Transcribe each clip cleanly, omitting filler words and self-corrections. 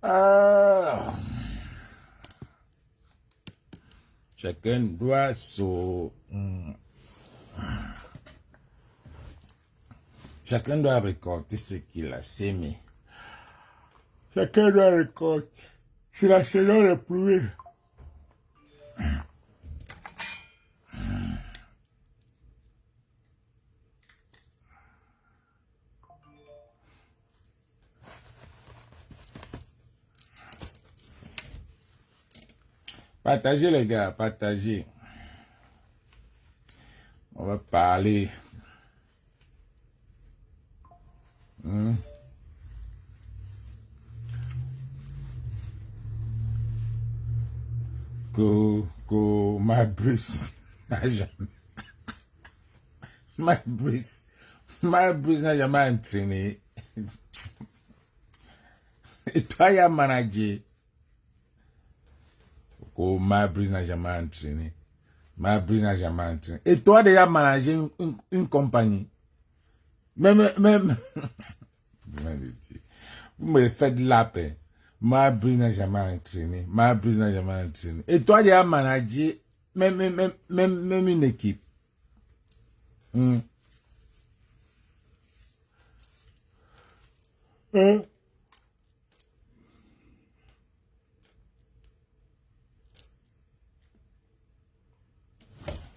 Ah. Chacun doit Chacun doit récolter ce qu'il a sémé. Chacun doit récolter. C'est la saison de pluie. Partagez les gars, partagez. On va parler. Que ma brise n'a jamais. Ma brise n'a jamais entraîné. Et toi, il y a manager. Que ma brise n'a jamais entraîné. Ma brise n'a jamais entraîné. Et toi, déjà manager une compagnie. Même. Vous me faites de la paix. Ma brise n'a jamais entraîné. Ma brise n'a jamais entraîné. Et toi, déjà manager même une équipe.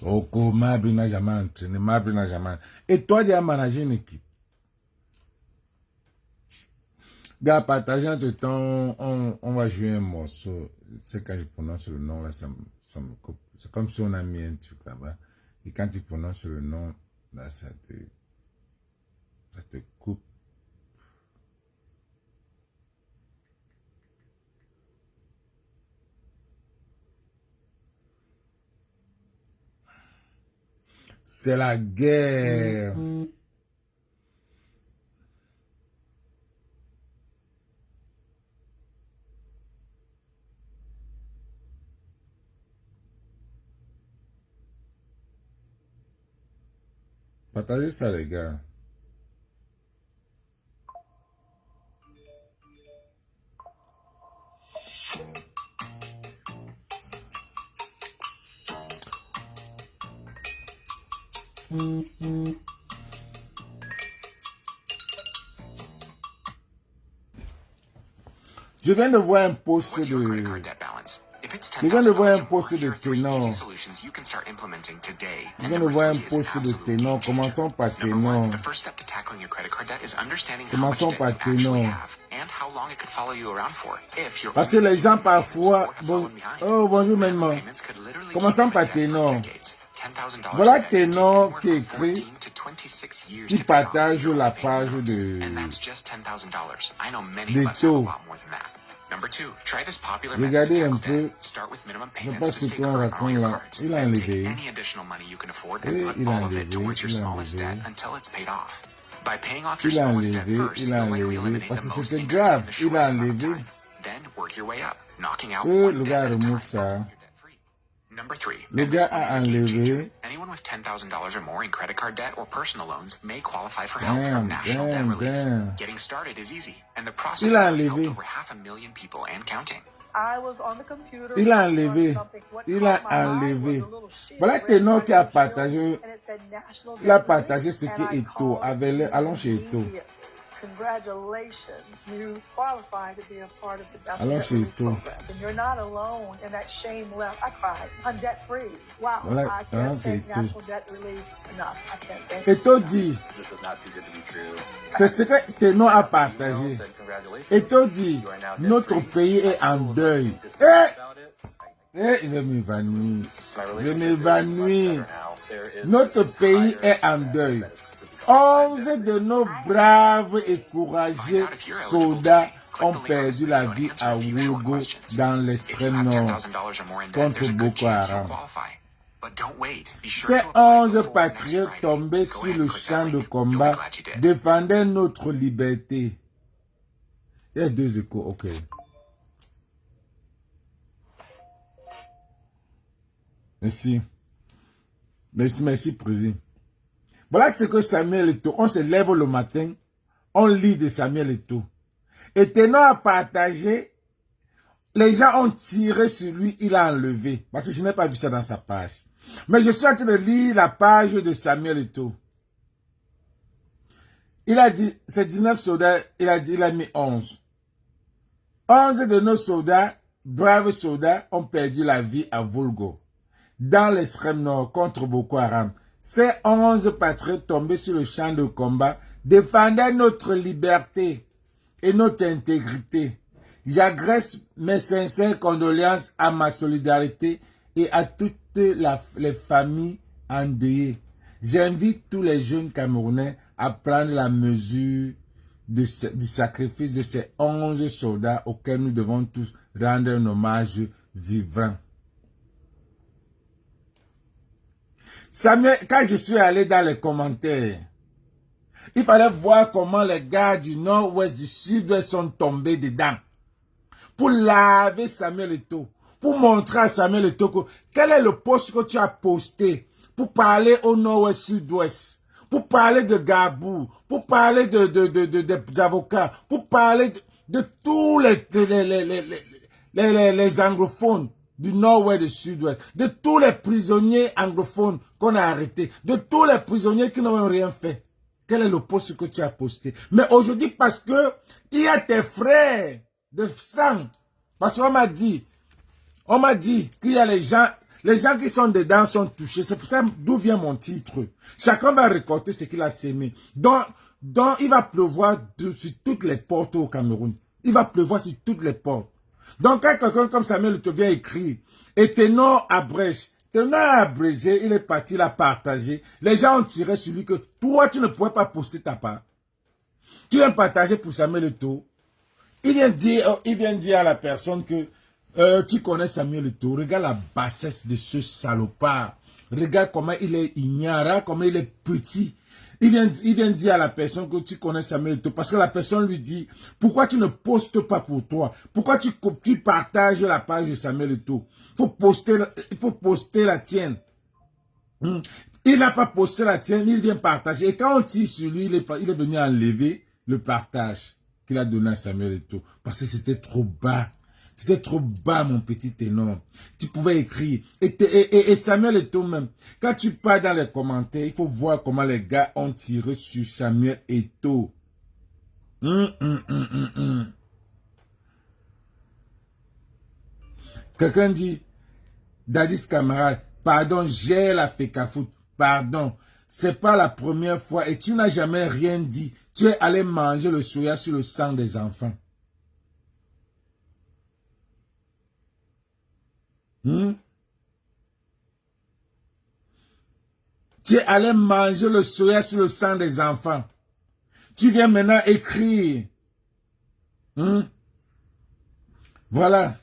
Oh, ma brise n'a jamais entraîné. Ma brise n'a jamais. Et toi, déjà manager une équipe. Gars, partageant entre temps, on va jouer un morceau. C'est quand je prononce le nom, là, ça me coupe. C'est comme si on a mis un truc là-bas. Et quand tu prononces le nom, là, ça te coupe. C'est la guerre. Partagez ça, les gars. Je viens de voir un post de... Je viens de voir un post de Ténor. Je viens de voir un post de Ténor. Commençons par Ténor. Commençons par Ténor. Parce que les gens parfois... Oh, bonjour maman. Commençons par Ténor. Voilà Ténor qui écrit, qui partage la page de taux. Regardez un peu, je ne sais pas ce qu'on raconte là. Il a enlevé. Il a enlevé, parce que c'était grave. Il a enlevé. Le gars remove ça. Le gars a enlevé. Anyone with $10,000 or more in credit card debt or personal loans may qualify for help from National Debt Relief. Getting started is easy, and the process has helped over 500,000 people and counting. Il a enlevé. Il a enlevé. Voilà Ténor qui a partagé. Il a partagé ce qui est Eto. Allons chez Eto. Congratulations, you qualify to be a part of the National Debt Relief Program. And you're not alone in that shame left. I cried. I'm debt free. Wow. I can't thank National Debt Relief enough. I can't thank Eto dit. C'est ce que Ténor a partagé. Eto dit, notre pays est en deuil. Il va m'évanouir. Je m'évanouis. Notre pays est en deuil. 11 de nos braves et courageux soldats ont perdu la vie à Ouégo dans l'extrême nord contre Boko Haram. Ces 11 patriotes tombés sur le champ de combat défendaient notre liberté. Il y a 2 échos, ok. Merci. Merci, président. Voilà ce que Samuel Eto'o, on se lève le matin, on lit de Samuel Eto'o. Et Ténor a partagé les gens ont tiré sur lui, il a enlevé. Parce que je n'ai pas vu ça dans sa page. Mais je suis en train de lire la page de Samuel Eto'o. Il a dit, c'est 19 soldats, il a mis 11. 11 de nos soldats, braves soldats, ont perdu la vie à Volgo, dans l'extrême nord, contre Boko Haram. Ces 11 patriotes tombés sur le champ de combat défendaient notre liberté et notre intégrité. J'adresse mes sincères condoléances à ma solidarité et à toutes les familles endeuillées. J'invite tous les jeunes Camerounais à prendre la mesure du sacrifice de ces 11 soldats auxquels nous devons tous rendre un hommage vivant. Samuel, quand je suis allé dans les commentaires, il fallait voir comment les gars du nord-ouest, du sud-ouest sont tombés dedans. Pour laver Samuel Eto'o, pour montrer à Samuel Eto'o quel est le post que tu as posté, pour parler au nord-ouest, sud-ouest, pour parler de Gabou, pour parler d'avocats, pour parler de tous les anglophones du nord-ouest et du sud-ouest, de tous les prisonniers anglophones qu'on a arrêtés, de tous les prisonniers qui n'ont rien fait. Quel est le post que tu as posté? Mais aujourd'hui, parce que il y a tes frères de sang, parce qu'on m'a dit qu'il y a les gens qui sont dedans sont touchés. C'est pour ça d'où vient mon titre. Chacun va récolter ce qu'il a sémé. Donc il va pleuvoir sur toutes les portes au Cameroun. Il va pleuvoir sur toutes les portes. Donc quand quelqu'un comme Samuel te vient écrire, et Ténor abrège, Ténor a abrégé, il est parti, il a partagé. Les gens ont tiré sur lui que toi, tu ne pourrais pas poster ta part. Tu viens partager pour Samuel Eto'o. Il vient dire à la personne que tu connais Samuel Eto'o. Regarde la bassesse de ce salopard. Regarde comment il est ignorant, comment il est petit. Il vient dire à la personne que tu connais Samuel Eto'o. Parce que la personne lui dit, pourquoi tu ne postes pas pour toi? Pourquoi tu partages la page de Samuel Eto'o? Il faut poster la tienne. Il n'a pas posté la tienne, il vient partager. Et quand on tire sur lui, il est venu enlever le partage qu'il a donné à Samuel Eto'o. Parce que c'était trop bas. C'était trop bas, mon petit Ténor. Tu pouvais écrire. Et Samuel Eto'o même. Quand tu pars dans les commentaires, il faut voir comment les gars ont tiré sur Samuel Eto'o. Quelqu'un dit, Dadis camarade, pardon, j'ai la FECAFOOT. Pardon, c'est pas la première fois et tu n'as jamais rien dit. Tu es allé manger le soya sur le sang des enfants. Tu es allé manger le soya sur le sang des enfants. Tu viens maintenant écrire. Voilà.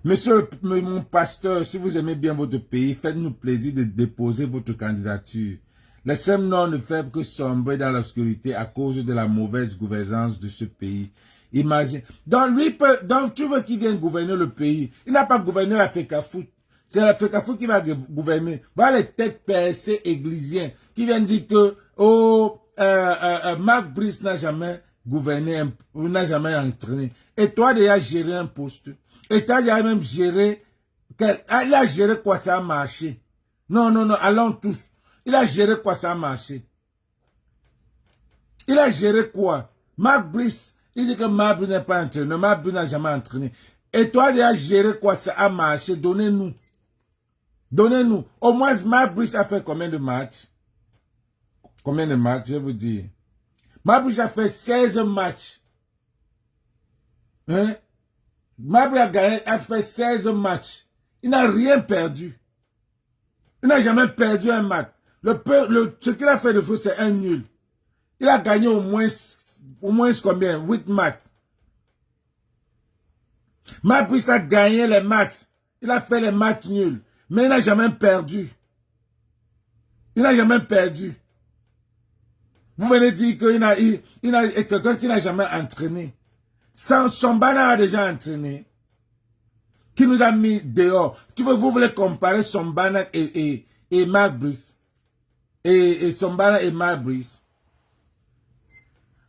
Monsieur mon pasteur, si vous aimez bien votre pays, faites-nous plaisir de déposer votre candidature. L'extrême nord ne fait que sombrer dans l'obscurité à cause de la mauvaise gouvernance de ce pays. Imagine. Donc tu veux qu'il vienne gouverner le pays. Il n'a pas gouverné la FECAFOOT. C'est la FECAFOOT qui va gouverner. Voilà les têtes percées églisiens qui viennent dire que Marc Brice n'a jamais gouverné, n'a jamais entraîné. Et toi déjà géré un poste. Et tu as déjà même géré. Il a géré quoi, ça a marché. Non, allons tous. Il a géré quoi, ça a marché. Il a géré quoi? Marc Brice, il dit que Marc Brice n'est pas entraîné. Marc Brice n'a jamais entraîné. Et toi, déjà géré quoi, ça a marché. Donnez-nous. Donnez-nous. Au moins, Marc Brice a fait combien de matchs? Combien de matchs, je vais vous dire. Marc Brice a fait 16 matchs. Hein? Marc Brice a fait 16 matchs. Il n'a rien perdu. Il n'a jamais perdu un match. Ce qu'il a fait de faux, c'est un nul. Il a gagné au moins combien? 8 matchs. Marc Brice a gagné les matchs. Il a fait les matchs nuls. Mais il n'a jamais perdu. Il n'a jamais perdu. Vous venez dire qu'il a quelqu'un qui n'a jamais entraîné. Sombana a déjà entraîné. Qui nous a mis dehors. Vous voulez comparer Sombana et Marc Brice. Et Sombana et Marc Brice.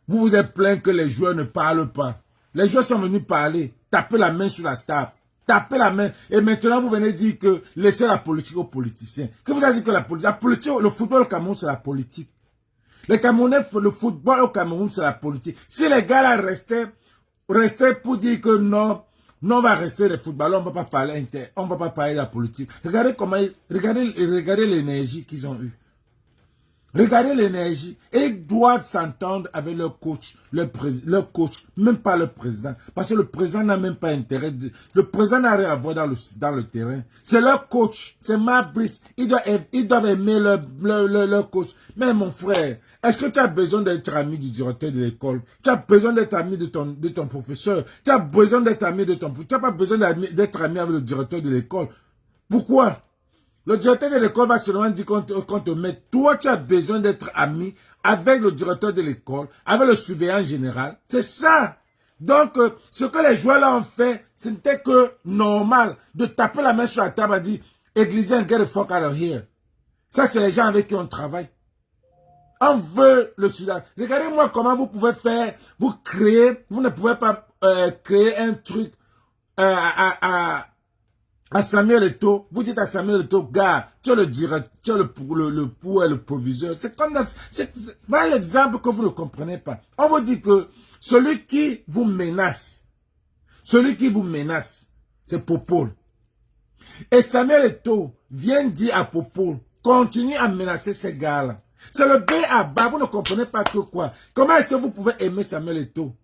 Vous vous êtes plaint que les joueurs ne parlent pas. Les joueurs sont venus parler, taper la main sur la table. Taper la main. Et maintenant, vous venez dire que laissez la politique aux politiciens. Que vous avez dit que la politique, le football au Cameroun, c'est la politique. Les Camerounais, le football au Cameroun, c'est la politique. Si les gars là restaient pour dire que non, on va rester les footballeurs, on va pas parler de la politique. Regardez regardez l'énergie qu'ils ont eue. Regardez l'énergie. Et ils doivent s'entendre avec leur coach, leur coach, même pas le président. Parce que le président n'a même pas intérêt. Le président n'a rien à voir dans le terrain. C'est leur coach. C'est Mabrice. Ils doivent aimer leur coach. Mais mon frère, est-ce que tu as besoin d'être ami du directeur de l'école? Tu as besoin d'être ami de ton professeur? Tu as besoin d'être ami de ton... Tu n'as pas besoin d'être ami avec le directeur de l'école. Pourquoi? Le directeur de l'école va seulement dire qu'on te met. Toi, tu as besoin d'être ami avec le directeur de l'école, avec le surveillant général. C'est ça. Donc, ce que les joueurs là ont fait, ce n'était que normal de taper la main sur la table et dire « Églisien, get the fuck out of here ». Ça, c'est les gens avec qui on travaille. On veut le Soudan. Regardez-moi comment vous pouvez faire, vous ne pouvez pas créer un truc à Samuel Eto'o. Vous dites à Samuel Eto'o, gars, tu es le directeur, tu es le pour et le proviseur. C'est comme voilà l'exemple que vous ne comprenez pas. On vous dit que celui qui vous menace, c'est Popol. Et Samuel Eto'o vient dire à Popol, continue à menacer ces gars-là. C'est le B à bas, vous ne comprenez pas que quoi. Comment est-ce que vous pouvez aimer Samuel Eto'o?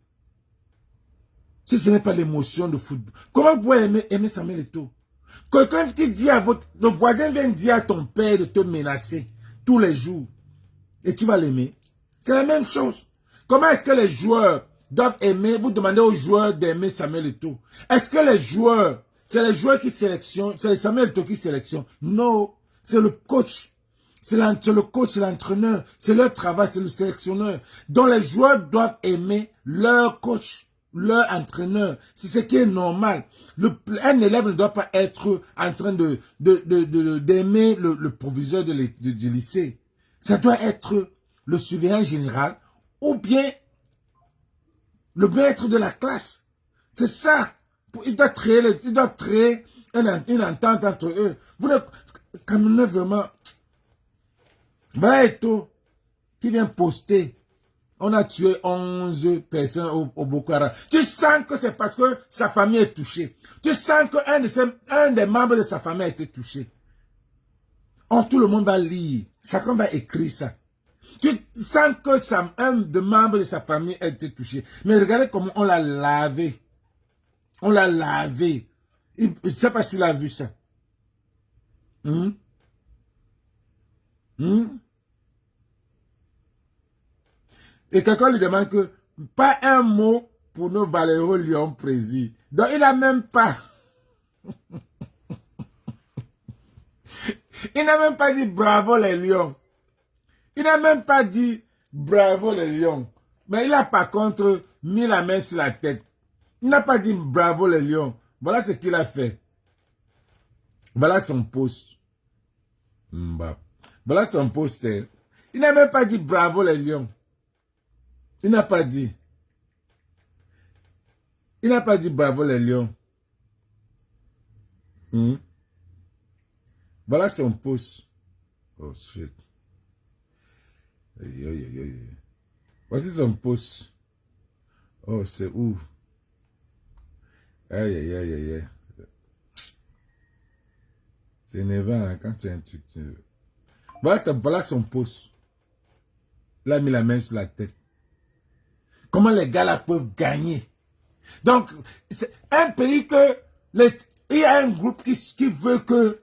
Si ce n'est pas l'émotion de football. Comment vous pouvez aimer Samuel Eto'o? Quelqu'un qui dit à le voisin vient dire à ton père de te menacer tous les jours. Et tu vas l'aimer. C'est la même chose. Comment est-ce que les joueurs doivent aimer, vous demandez aux joueurs d'aimer Samuel Eto'o? Est-ce que les joueurs, c'est les joueurs qui sélectionnent, c'est Samuel Eto'o qui sélectionne? Non, c'est le coach. C'est le coach, c'est l'entraîneur. C'est leur travail, c'est le sélectionneur. Donc les joueurs doivent aimer leur coach, leur entraîneur. C'est ce qui est normal. Un élève ne doit pas être en train d'aimer le proviseur du lycée. Ça doit être le surveillant général ou bien le maître de la classe. C'est ça. Ils doivent créer une entente entre eux. Vous ne, comme vraiment... Voilà Eto'o qui vient poster. On a tué 11 personnes au Boko Haram. Tu sens que c'est parce que sa famille est touchée. Tu sens qu'un des membres de sa famille a été touché. Tout le monde va lire. Chacun va écrire ça. Tu sens que un des membres de sa famille a été touché. Mais regardez comment on l'a lavé. On l'a lavé. Il ne sait pas s'il a vu ça. Et quelqu'un lui demande que pas un mot pour nos valeureux lions présis. Donc il n'a même pas. Il n'a même pas dit bravo les lions. Il n'a même pas dit bravo les lions. Mais il a par contre mis la main sur la tête. Il n'a pas dit bravo les lions. Voilà ce qu'il a fait. Voilà son post. Voilà son poster. Il n'a même pas dit bravo les lions. Il n'a pas dit. Il n'a pas dit bravo les lions. Voilà son post. Oh shit. Voici son post. Oh, c'est où? Aïe, aïe, aïe, aïe, aïe. C'est énervant hein, quand tu as un truc. Voilà son post. Il a mis la main sur la tête. Comment les gars là peuvent gagner? Donc, c'est un pays que... il y a un groupe qui veut que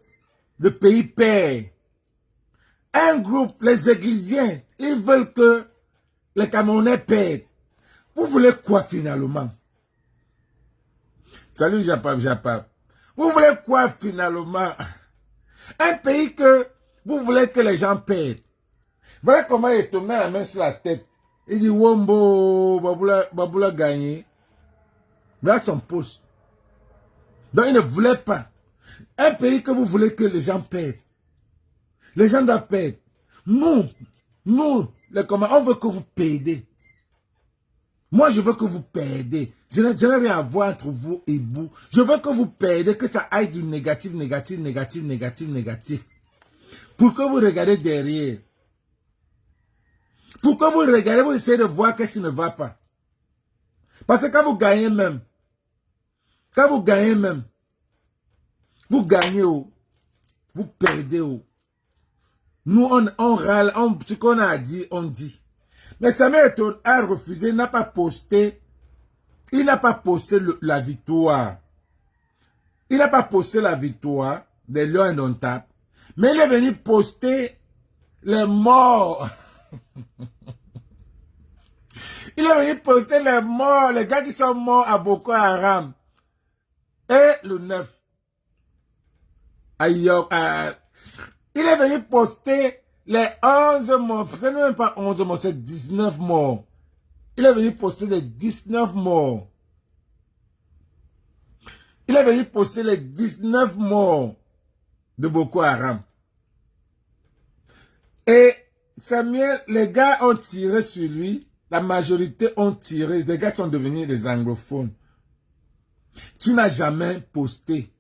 le pays perd. Un groupe, les Églisiens, ils veulent que les Camerounais perdent. Vous voulez quoi finalement? Salut Japap. Vous voulez quoi finalement? Un pays que vous voulez que les gens perdent. Voilà comment il te met la main sur la tête. Il dit, Wombo, Baboula gagné. Voilà son poste. Donc il ne voulait pas. Un pays que vous voulez que les gens perdent. Les gens doivent perdre. Nous, les communs, on veut que vous payez. Moi, je veux que vous perdez. Je n'ai rien à voir entre vous et vous. Je veux que vous perdez, que ça aille du négatif, négatif, négatif, négatif, négatif. Pour que vous regardez derrière. Pour que vous regardez, vous essayez de voir qu'est-ce qui ne va pas. Parce que quand vous gagnez même, vous gagnez, vous perdez. Nous, on râle, ce qu'on a dit, on dit. Mais Samuel Eto'o a refusé, il n'a pas posté la victoire. Il n'a pas posté la victoire des Lions indomptables. Mais il est venu poster les morts. Il est venu poster les morts, les gars qui sont morts à Boko Haram. Et le 9. Il est venu poster les 11 morts. Ce n'est même pas 11 morts, c'est 19 morts. Il est venu poster les 19 morts. Il est venu poster les 19 morts de Boko Haram. Et Samuel, les gars ont tiré sur lui. La majorité ont tiré. Les gars sont devenus des anglophones. Tu n'as jamais posté.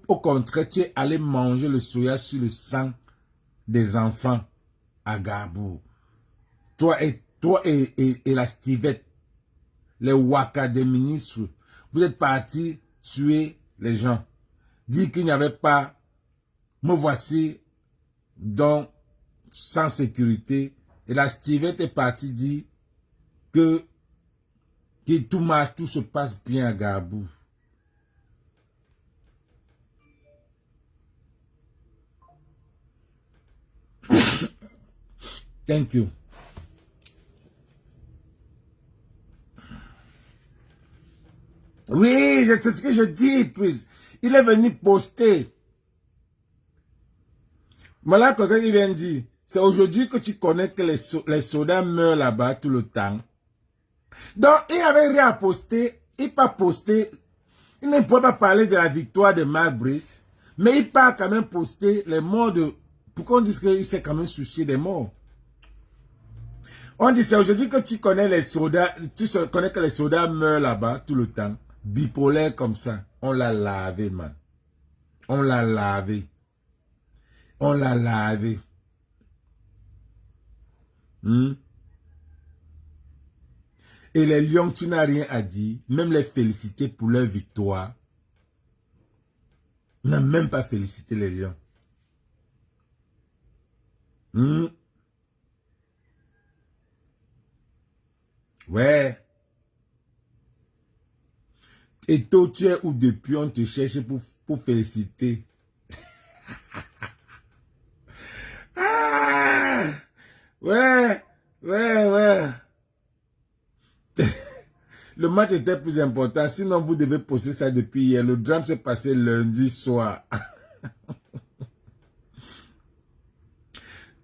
Au contraire, tu es allé manger le soya sur le sang des enfants à Gabou. Toi et la Stivette, les Waka des ministres, vous êtes partis tuer les gens. Dire qu'il n'y avait pas, me voici donc sans sécurité. Et la Stivette est partie dire que tout se passe bien à Gabou. Thank you. Oui, c'est ce que je dis, puis. Il est venu poster. Voilà, quand il vient dire, c'est aujourd'hui que tu connais que les soldats meurent là-bas tout le temps. Donc, il n'avait rien à poster. Il n'a pas posté. Il ne pouvait pas parler de la victoire de Mark Brice. Mais il peut quand même poster les morts de... Pourquoi on dit qu'il s'est quand même soucié des morts? On dit, c'est aujourd'hui que tu connais les soldats, tu connais que les soldats meurent là-bas tout le temps. Bipolaire comme ça. On l'a lavé, man. On l'a lavé. On l'a lavé. Et les lions, tu n'as rien à dire. Même les féliciter pour leur victoire. Tu n'as même pas félicité les lions. Ouais. Et toi, tu es où depuis on te cherche pour féliciter. Ah! Ouais. Le match était plus important. Sinon, vous devez poster ça depuis hier. Le drame s'est passé lundi soir.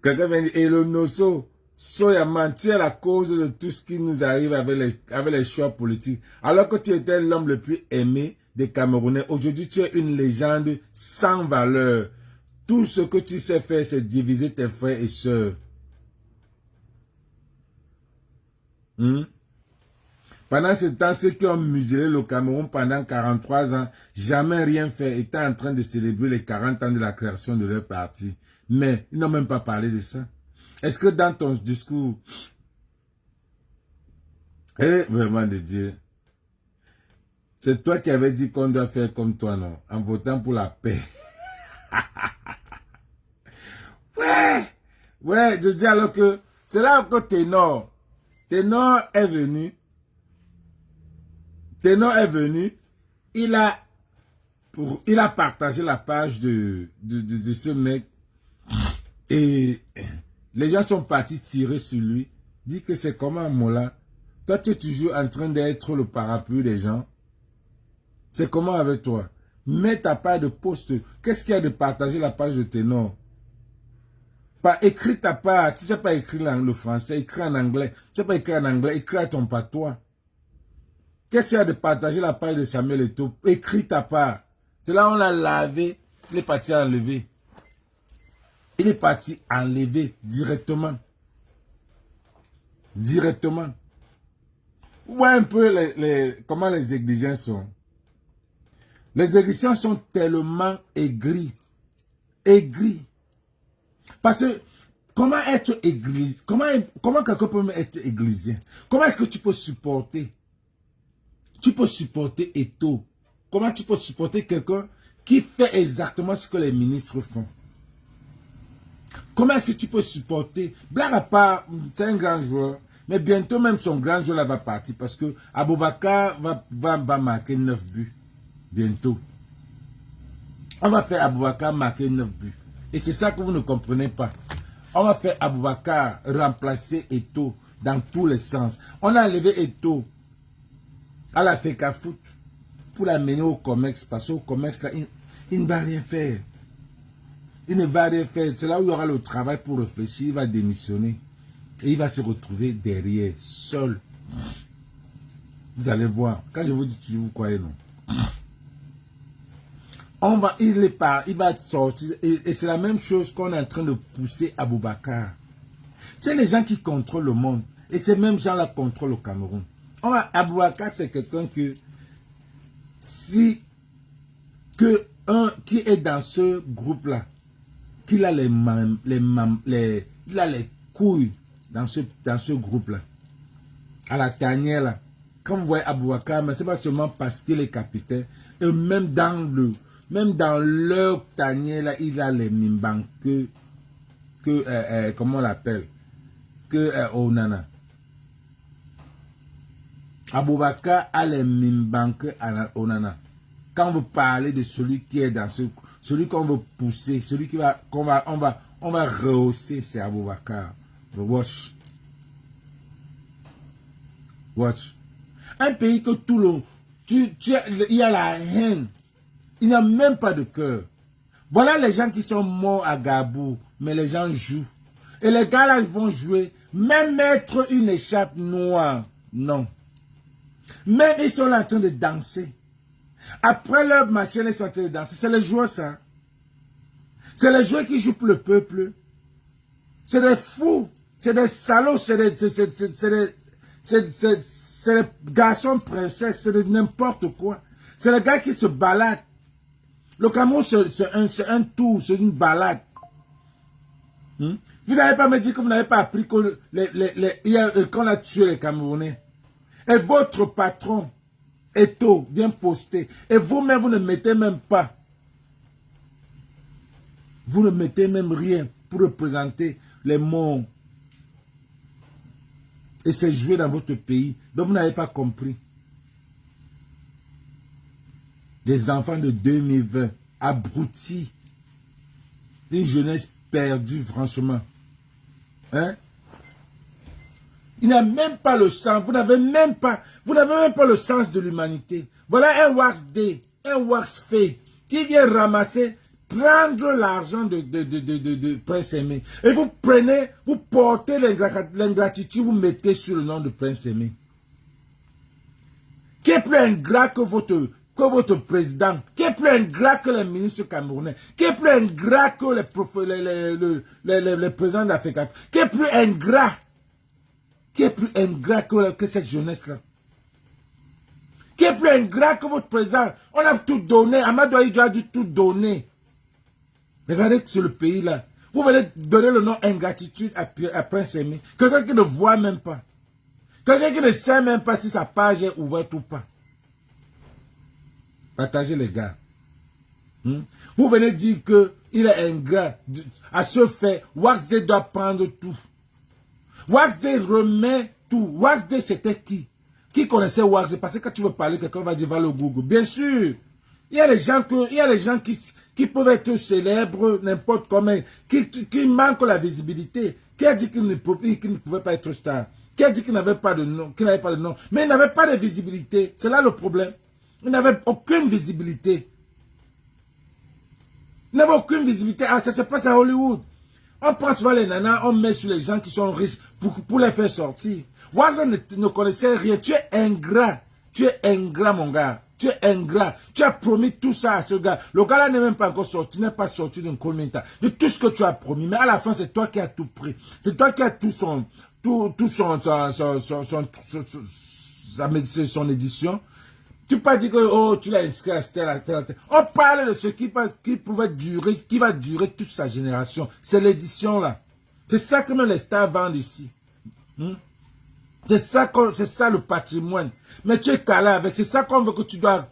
Quelqu'un vient dire, et le Nosso, Soyaman, tu es la cause de tout ce qui nous arrive avec les choix politiques. Alors que tu étais l'homme le plus aimé des Camerounais, aujourd'hui tu es une légende sans valeur. Tout ce que tu sais faire, c'est diviser tes frères et sœurs. Pendant ce temps, ceux qui ont muselé le Cameroun pendant 43 ans, jamais rien fait, étaient en train de célébrer les 40 ans de la création de leur parti. Mais ils n'ont même pas parlé de ça. Est-ce que dans ton discours, vraiment de dire, c'est toi qui avais dit qu'on doit faire comme toi, non? En votant pour la paix. Ouais, je dis alors que, c'est là que Ténor est venu. Il a partagé la page de ce mec et les gens sont partis tirer sur lui. Dit que c'est comment, Mola? Toi, tu es toujours en train d'être le parapluie des gens. C'est comment avec toi? Mets ta page de poste. Qu'est-ce qu'il y a de partager la page de Ténor? Pas écris ta page. Tu sais pas écrire le français, écris en anglais. Tu sais pas écrire en anglais, écris à ton patois. Qu'est-ce qu'il y a de partager la page de Samuel Eto'o? Écris ta part. C'est là où on l'a lavé. Il est parti enlever. Il est parti enlever directement. Directement. Vous voyez un peu comment les Églisiens sont. Les Églisiens sont tellement aigris. Aigris. Parce que, comment être église? Comment quelqu'un peut être églisien? Comment est-ce que tu peux supporter? Tu peux supporter Eto. Comment tu peux supporter quelqu'un qui fait exactement ce que les ministres font? Comment est-ce que tu peux supporter? Blague à part, c'est un grand joueur. Mais bientôt même son grand joueur là va partir. Parce que Aboubakar va marquer 9 buts. Bientôt. On va faire Aboubakar marquer 9 buts. Et c'est ça que vous ne comprenez pas. On va faire Aboubakar remplacer Eto dans tous les sens. On a enlevé Eto à la FECAFOOT pour l'amener au COMEX. Parce qu'au COMEX, là, il ne va rien faire. Il ne va rien faire. C'est là où il y aura le travail pour réfléchir. Il va démissionner. Et il va se retrouver derrière, seul. Vous allez voir. Quand je vous dis, vous croyez non. Il va sortir. Et c'est la même chose qu'on est en train de pousser Aboubakar. C'est les gens qui contrôlent le monde. Et ces mêmes gens-là contrôlent le Cameroun. Aboubakar, c'est quelqu'un qui est dans ce groupe-là, qu'il a les couilles dans ce groupe-là. À la tanière, là. Quand vous voyez Aboubakar, mais ce n'est pas seulement parce qu'il est capitaine, et même dans leur tanière, là, il a les mimban comment on l'appelle, Onana. Aboubakar a les mimban Onana. Quand vous parlez de celui qui est dans celui qu'on veut pousser, celui on va rehausser, c'est Aboubakar. Watch. Un pays que tout le... il y a la haine. Il n'y a même pas de cœur. Voilà les gens qui sont morts à Gabou, mais les gens jouent. Et les gars là, ils vont jouer. Même mettre une écharpe noire, non. Même ils sont là en train de danser. Après leur match, ils sont en train de danser. C'est les joueurs, ça. C'est les joueurs qui jouent pour le peuple. C'est des fous. C'est des salauds. C'est des garçons princesses. C'est n'importe quoi. C'est les gars qui se baladent. Le Cameroun, c'est un tour. C'est une balade. Vous n'allez pas me dire que vous n'avez pas appris qu'on a tué les Camerounais. Et votre patron, Eto, vient poster. Et vous-même, vous ne mettez même pas. Vous ne mettez même rien pour représenter les morts. Et c'est joué dans votre pays. Donc vous n'avez pas compris. Des enfants de 2020, abrutis. Une jeunesse perdue, franchement. Hein? Il n'a même pas le sens. Vous n'avez même pas le sens de l'humanité. Voilà un wax day, un wax fake qui vient ramasser, prendre l'argent de Prince Aimé. Et vous prenez, vous portez l'ingratitude, vous mettez sur le nom de Prince Aimé. Qui est plus ingrat que votre président, qui est plus ingrat que les ministres camerounais, qui est plus ingrat que les présidents d'Afrique, qui est plus ingrat que cette jeunesse-là, qui est plus ingrat que votre président. On a tout donné, Amadou Ahidjo a dû tout donner. Regardez que sur le pays-là, vous venez donner le nom ingratitude à Prince Aimé, quelqu'un qui ne voit même pas, quelqu'un qui ne sait même pas si sa page est ouverte ou pas. Partagez les gars. Vous venez dire qu'il est ingrat. À ce fait, Waxday doit prendre tout. Waxday remet tout. Waxday c'était qui? Qui connaissait Waxday? Parce que quand tu veux parler, quelqu'un va dire va le Google. Bien sûr. Il y a les gens qui peuvent être célèbres n'importe comment, qui manquent la visibilité. Qui a dit qu'il ne pouvait pas être star? Qui a dit qu'il n'avait pas de nom? Mais il n'avait pas de visibilité. C'est là le problème. Il n'avait aucune visibilité. Il n'avait aucune visibilité. Ah, ça se passe à Hollywood. On prend souvent les nanas, on met sur les gens qui sont riches pour les faire sortir. Waza ne connaissait rien. Tu es ingrat. Tu es ingrat, mon gars. Tu es ingrat. Tu as promis tout ça à ce gars. Le gars là n'est même pas encore sorti. Il n'est pas sorti d'un commentaire. De tout ce que tu as promis. Mais à la fin, c'est toi qui as tout pris. C'est toi qui as tout son édition. Tu pas dit que oh, tu l'as inscrit à tel. On parle de ce qui va durer toute sa génération. C'est l'édition là. C'est ça que même les stars vendent ici. C'est ça le patrimoine. Mais tu es calé avec. C'est ça qu'on veut que tu dois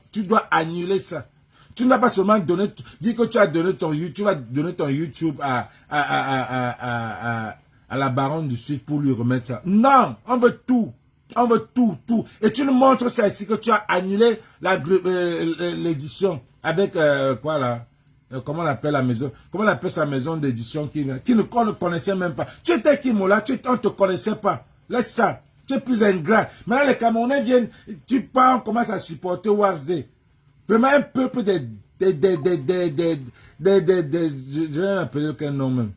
annuler ça. Tu n'as pas seulement dit que tu as donné ton YouTube, tu vas donner ton YouTube à la baronne du Sud pour lui remettre ça. Non, on veut tout. On veut tout. Et tu nous montres ça ici que tu as annulé l'édition avec quoi là? Comment on appelle la maison? Comment on appelle sa maison d'édition qu'on ne connaissait même pas? Tu étais qui, Mola? On ne te connaissait pas. Laisse ça. Tu es plus ingrat. Maintenant, les Camerounais viennent, tu pars, on commence à supporter Warsday. Vraiment un peuple je vais l'appeler quel nom même.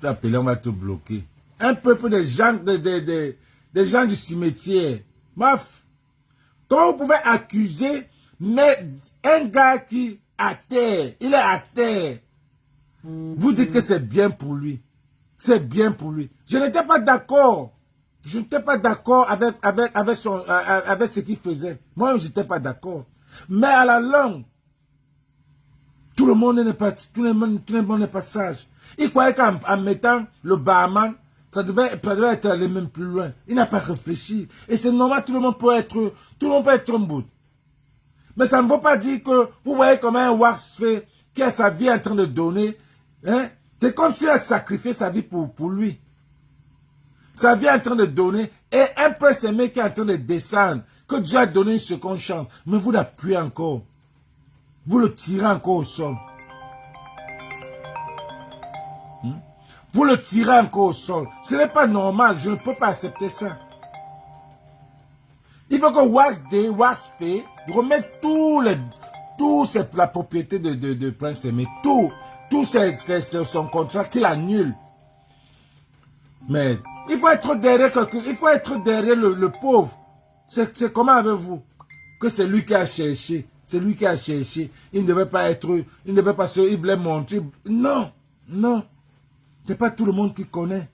L'appeler, on va te bloquer. Un peuple de gens, des gens du cimetière. Maf. Comment vous pouvez accuser mais un gars qui à terre, il est à terre. Vous dites que c'est bien pour lui. C'est bien pour lui. Je n'étais pas d'accord. Je n'étais pas d'accord avec ce qu'il faisait. Moi, je n'étais pas d'accord. Mais à la longue, tout le monde n'est pas sage. Il croyait qu'en mettant le barman, ça devait être aller même plus loin. Il n'a pas réfléchi. Et c'est normal, tout le monde peut être un bout. Mais ça ne veut pas dire que vous voyez comment un Wax fait, qui a sa vie en train de donner. Hein? C'est comme s'il a sacrifié sa vie pour lui. Sa vie est en train de donner et un peu ce mec qui est en train de descendre, que Dieu a donné une seconde chance. Mais vous l'appuyez encore. Vous le tirez encore au sol. Vous le tirez encore au sol. Ce n'est pas normal. Je ne peux pas accepter ça. Il faut que Wasp remette la propriété de Prince Aimé. Tout c'est son contrat qu'il annule. Mais il faut être derrière le pauvre. C'est comment avec vous? Que c'est lui qui a cherché. C'est lui qui a cherché. Il ne devait pas il voulait montrer. Non. C'est pas tout le monde qui connaît.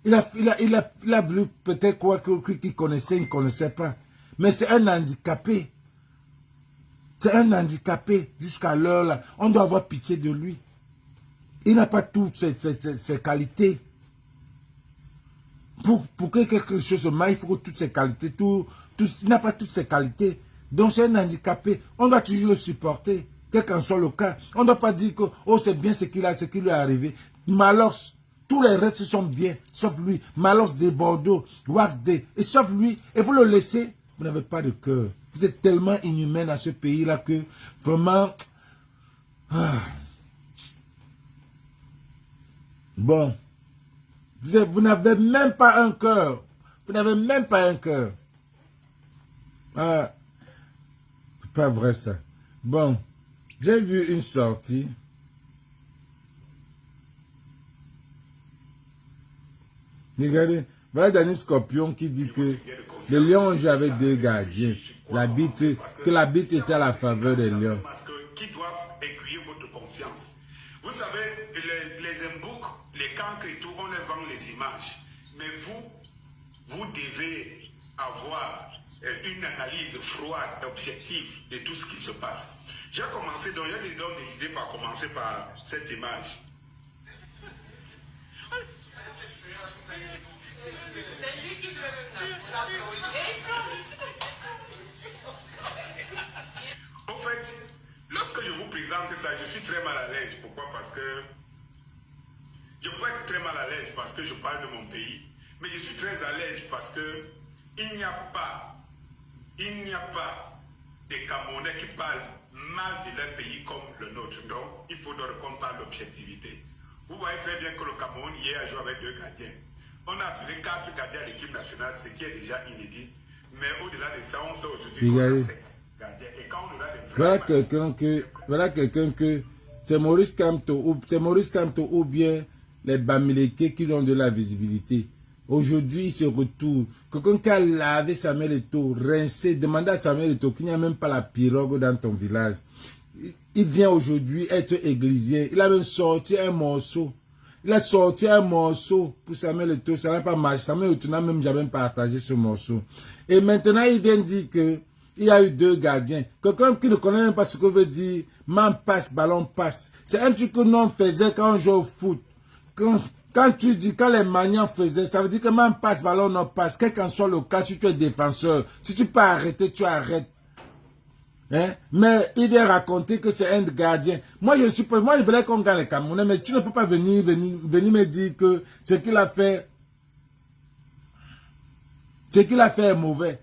Il a voulu peut-être quoi qu'il connaissait, il ne connaissait pas. Mais c'est un handicapé. C'est un handicapé jusqu'à l'heure là. On doit avoir pitié de lui. Il n'a pas toutes ses qualités. Pour que quelque chose se maille, il faut que toutes ses qualités, il n'a pas toutes ses qualités. Donc c'est un handicapé. On doit toujours le supporter, quel qu'en soit le cas. On ne doit pas dire que oh, c'est bien ce qui lui est arrivé. Malos, tous les restes sont bien, sauf lui. Malos de Bordeaux, Waxday, et sauf lui. Et vous le laissez, vous n'avez pas de cœur. Vous êtes tellement inhumain à ce pays-là que vraiment... Bon. Vous n'avez même pas un cœur. Vous n'avez même pas un cœur. Ah, c'est pas vrai ça. Bon, j'ai vu une sortie. Regardez, voilà Daniel Scorpion qui dit que les lions jouent avec deux gardiens. Que la bite était à la faveur des lions. Qui doivent aiguiller votre conscience. Vous savez, les emboucs, les cancres et tout, on les vend les images. Mais vous devez avoir une analyse froide, objective de tout ce qui se passe. J'ai décidé par commencer par cette image. En fait, lorsque je vous présente ça, je suis très mal à l'aise. Pourquoi? Parce que je peux être très mal à l'aise parce que je parle de mon pays. Mais je suis très à l'aise parce que il n'y a pas des Camerounais qui parlent mal de leur pays comme le nôtre. Donc, il faudra qu'on parle d'objectivité. Vous voyez très bien que le Cameroun hier a joué avec deux gardiens. On a appelé 4 gardiens à l'équipe nationale, ce qui est déjà inédit. Mais au-delà de ça, on sait aujourd'hui qu'on a 5 gardiens. Et quand on aura des voilà quelqu'un que c'est Maurice Kamto ou bien les Bamileke qui ont de la visibilité. Aujourd'hui, il se retourne. Quelqu'un qui a lavé sa mère de taux, rincé, demandé à sa mère de taux qu'il n'y a même pas la pirogue dans ton village. Il vient aujourd'hui être églisien. Il a même sorti un morceau. Il a sorti un morceau pour Samuel Eto'o, ça n'a pas marché. Samuel Eto'o n'a même jamais partagé ce morceau. Et maintenant, il vient dire que il y a eu 2 gardiens. Quelqu'un qui ne connaît même pas ce que veut dire main passe, ballon passe. C'est un truc que nous on faisait quand on jouait au foot. Quand tu dis, quand les maniants faisaient, ça veut dire que main passe, ballon non passe. Quel qu'en soit le cas, si tu es défenseur, si tu peux arrêter, tu arrêtes. Hein? Mais il vient raconter que c'est un gardien. Moi, je voulais qu'on gagne les Camerounais, mais tu ne peux pas venir me dire que ce qu'il a fait est mauvais.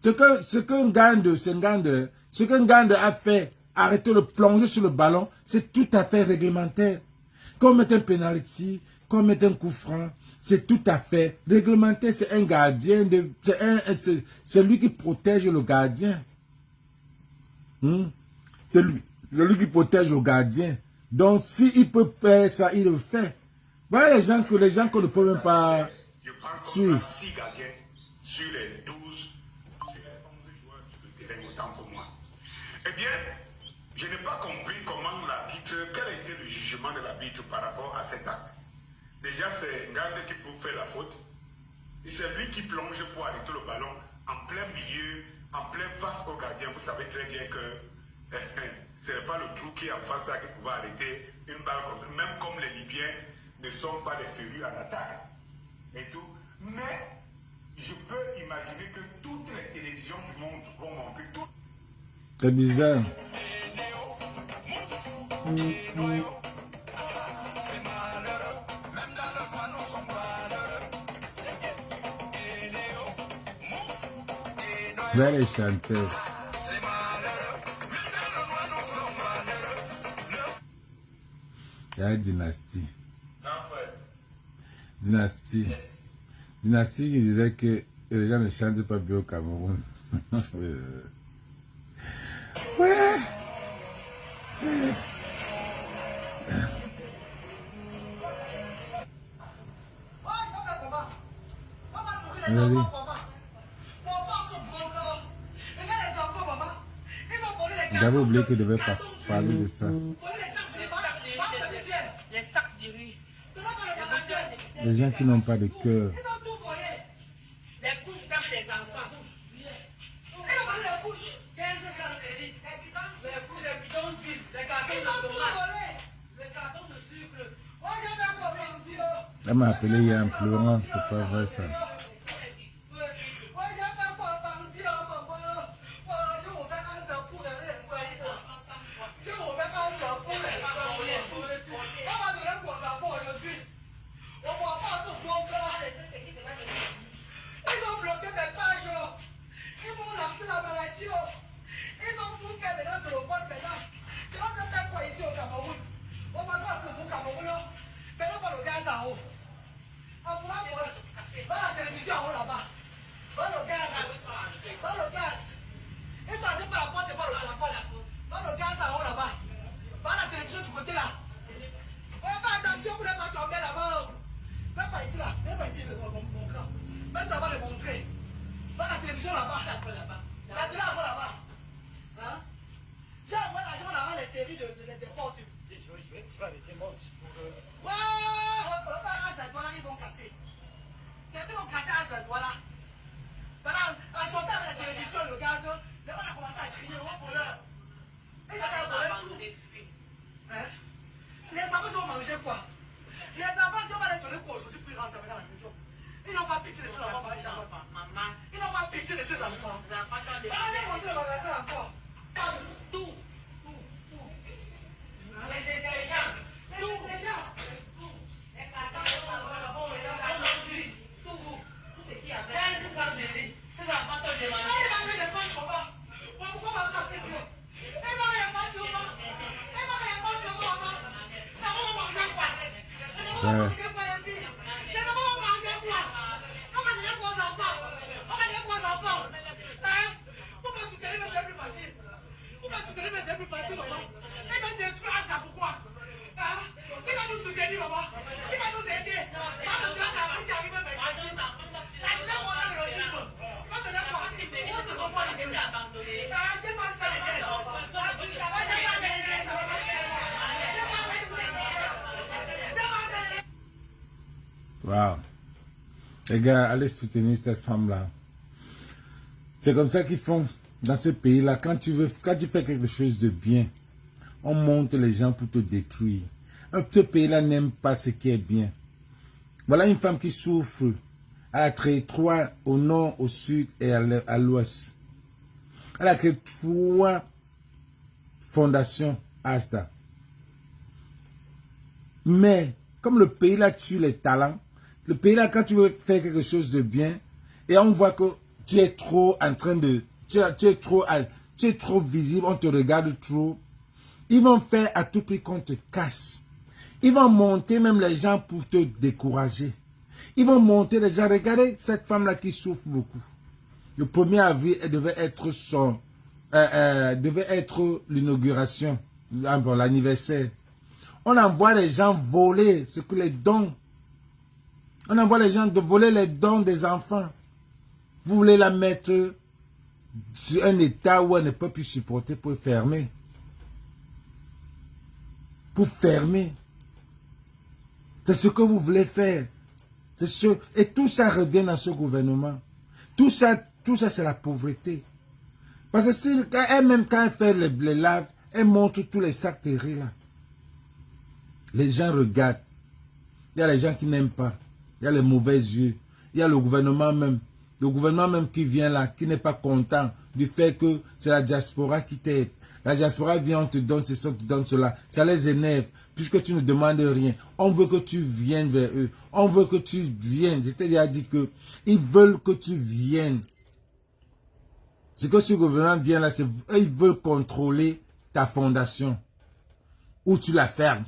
Ce qu'un Gande a fait, arrêter le plonger sur le ballon, c'est tout à fait réglementaire. Qu'on mette un penalty, qu'on mette un coup franc, c'est tout à fait réglementaire. C'est un gardien, c'est lui qui protège le gardien. C'est lui qui protège le gardien. Donc, s'il peut faire ça, il le fait. Voilà les gens qu'on ne peut même pas suivre. 6 gardiens sur les 12, sur les 11 joueurs sur le terrain, autant pour moi. Eh bien, je n'ai pas compris comment l'arbitre, quel a été le jugement de l'arbitre par rapport à cet acte. Déjà, c'est Ngande qui fait la faute. C'est lui qui plonge pour arrêter le ballon en plein milieu, en plein face au gardien. Vous savez très bien que ce n'est pas le trou qui est en face là qui pouvait arrêter une balle comme ça. Même comme les Libyens ne sont pas des férus en attaque et tout. Mais je peux imaginer que toutes les télévisions du monde vont montrer tout. C'est bizarre. Vers les chanteurs. Il y a une dynastie. Dynastie qui disait que les gens ne chantent pas bien au Cameroun. Ouais. Regardez. J'avais oublié que je devais parler de ça. Les gens qui n'ont pas de cœur. Les couches dans tes enfants. Les bidons d'huile, les cartons de tomate, les cartons de sucre. Elle m'a appelé hier en pleurant, c'est pas vrai ça. Wow. Les gars, allez soutenir cette femme-là. C'est comme ça qu'ils font dans ce pays-là. Quand tu fais quelque chose de bien, on monte les gens pour te détruire. Ce pays-là n'aime pas ce qui est bien. Voilà une femme qui souffre. Elle a créé 3 au nord, au sud et à l'ouest. Elle a créé 3 fondations Asta. Mais, comme le pays-là tue les talents, le pays-là, quand tu veux faire quelque chose de bien, et on voit que tu es trop en train de... Tu es trop visible, on te regarde trop. Ils vont faire à tout prix qu'on te casse. Ils vont monter même les gens pour te décourager. Ils vont monter les gens. Regardez cette femme-là qui souffre beaucoup. Le 1er avril, elle devait être l'inauguration, l'anniversaire. On envoie les gens voler ce que les dons. On envoie les gens de voler les dons des enfants. Vous voulez la mettre sur un état où elle ne peut plus supporter pour fermer. Pour fermer. C'est ce que vous voulez faire. Et tout ça revient dans ce gouvernement. Tout ça c'est la pauvreté. Parce que si elle-même, quand elle fait les laves, elle montre tous les sacs terribles là. Les gens regardent. Il y a les gens qui n'aiment pas. Il y a les mauvais yeux. Il y a le gouvernement même. Le gouvernement même qui vient là, qui n'est pas content du fait que c'est la diaspora qui t'aide. La diaspora vient, on te donne ceci, on te donne cela. Ça les énerve, puisque tu ne demandes rien. On veut que tu viennes vers eux. On veut que tu viennes. Je t'ai déjà dit que ils veulent que tu viennes. Ce que ce gouvernement vient là, c'est ils veulent contrôler ta fondation. Ou tu la fermes.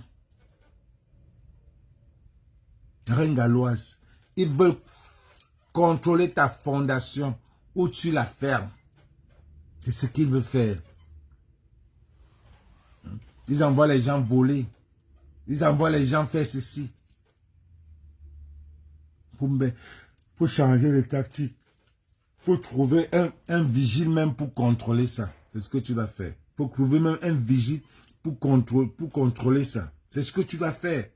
Reine galloise. Ils veulent contrôler ta fondation ou tu la fermes. C'est ce qu'ils veulent faire. Ils envoient les gens voler. Ils envoient les gens faire ceci. Faut changer les tactiques. Faut trouver un vigile même pour contrôler ça. C'est ce que tu vas faire. Faut trouver même un vigile pour contrôler ça. C'est ce que tu vas faire.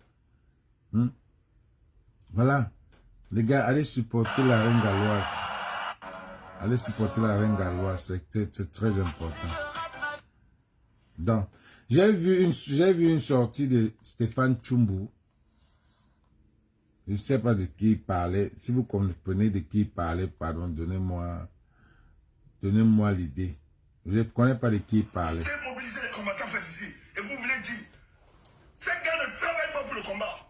Voilà. Les gars, allez supporter la reine galloise. Allez supporter la reine galloise. C'est très important. Donc, j'ai vu une sortie de Stéphane Tchoumbou. Je ne sais pas de qui il parlait. Si vous comprenez de qui il parlait, pardon, donnez-moi l'idée. Je ne connais pas de qui il parlait. Mobiliser les combattants face ici. Et vous voulez dire, ces gars ne travaillent pas pour le combat.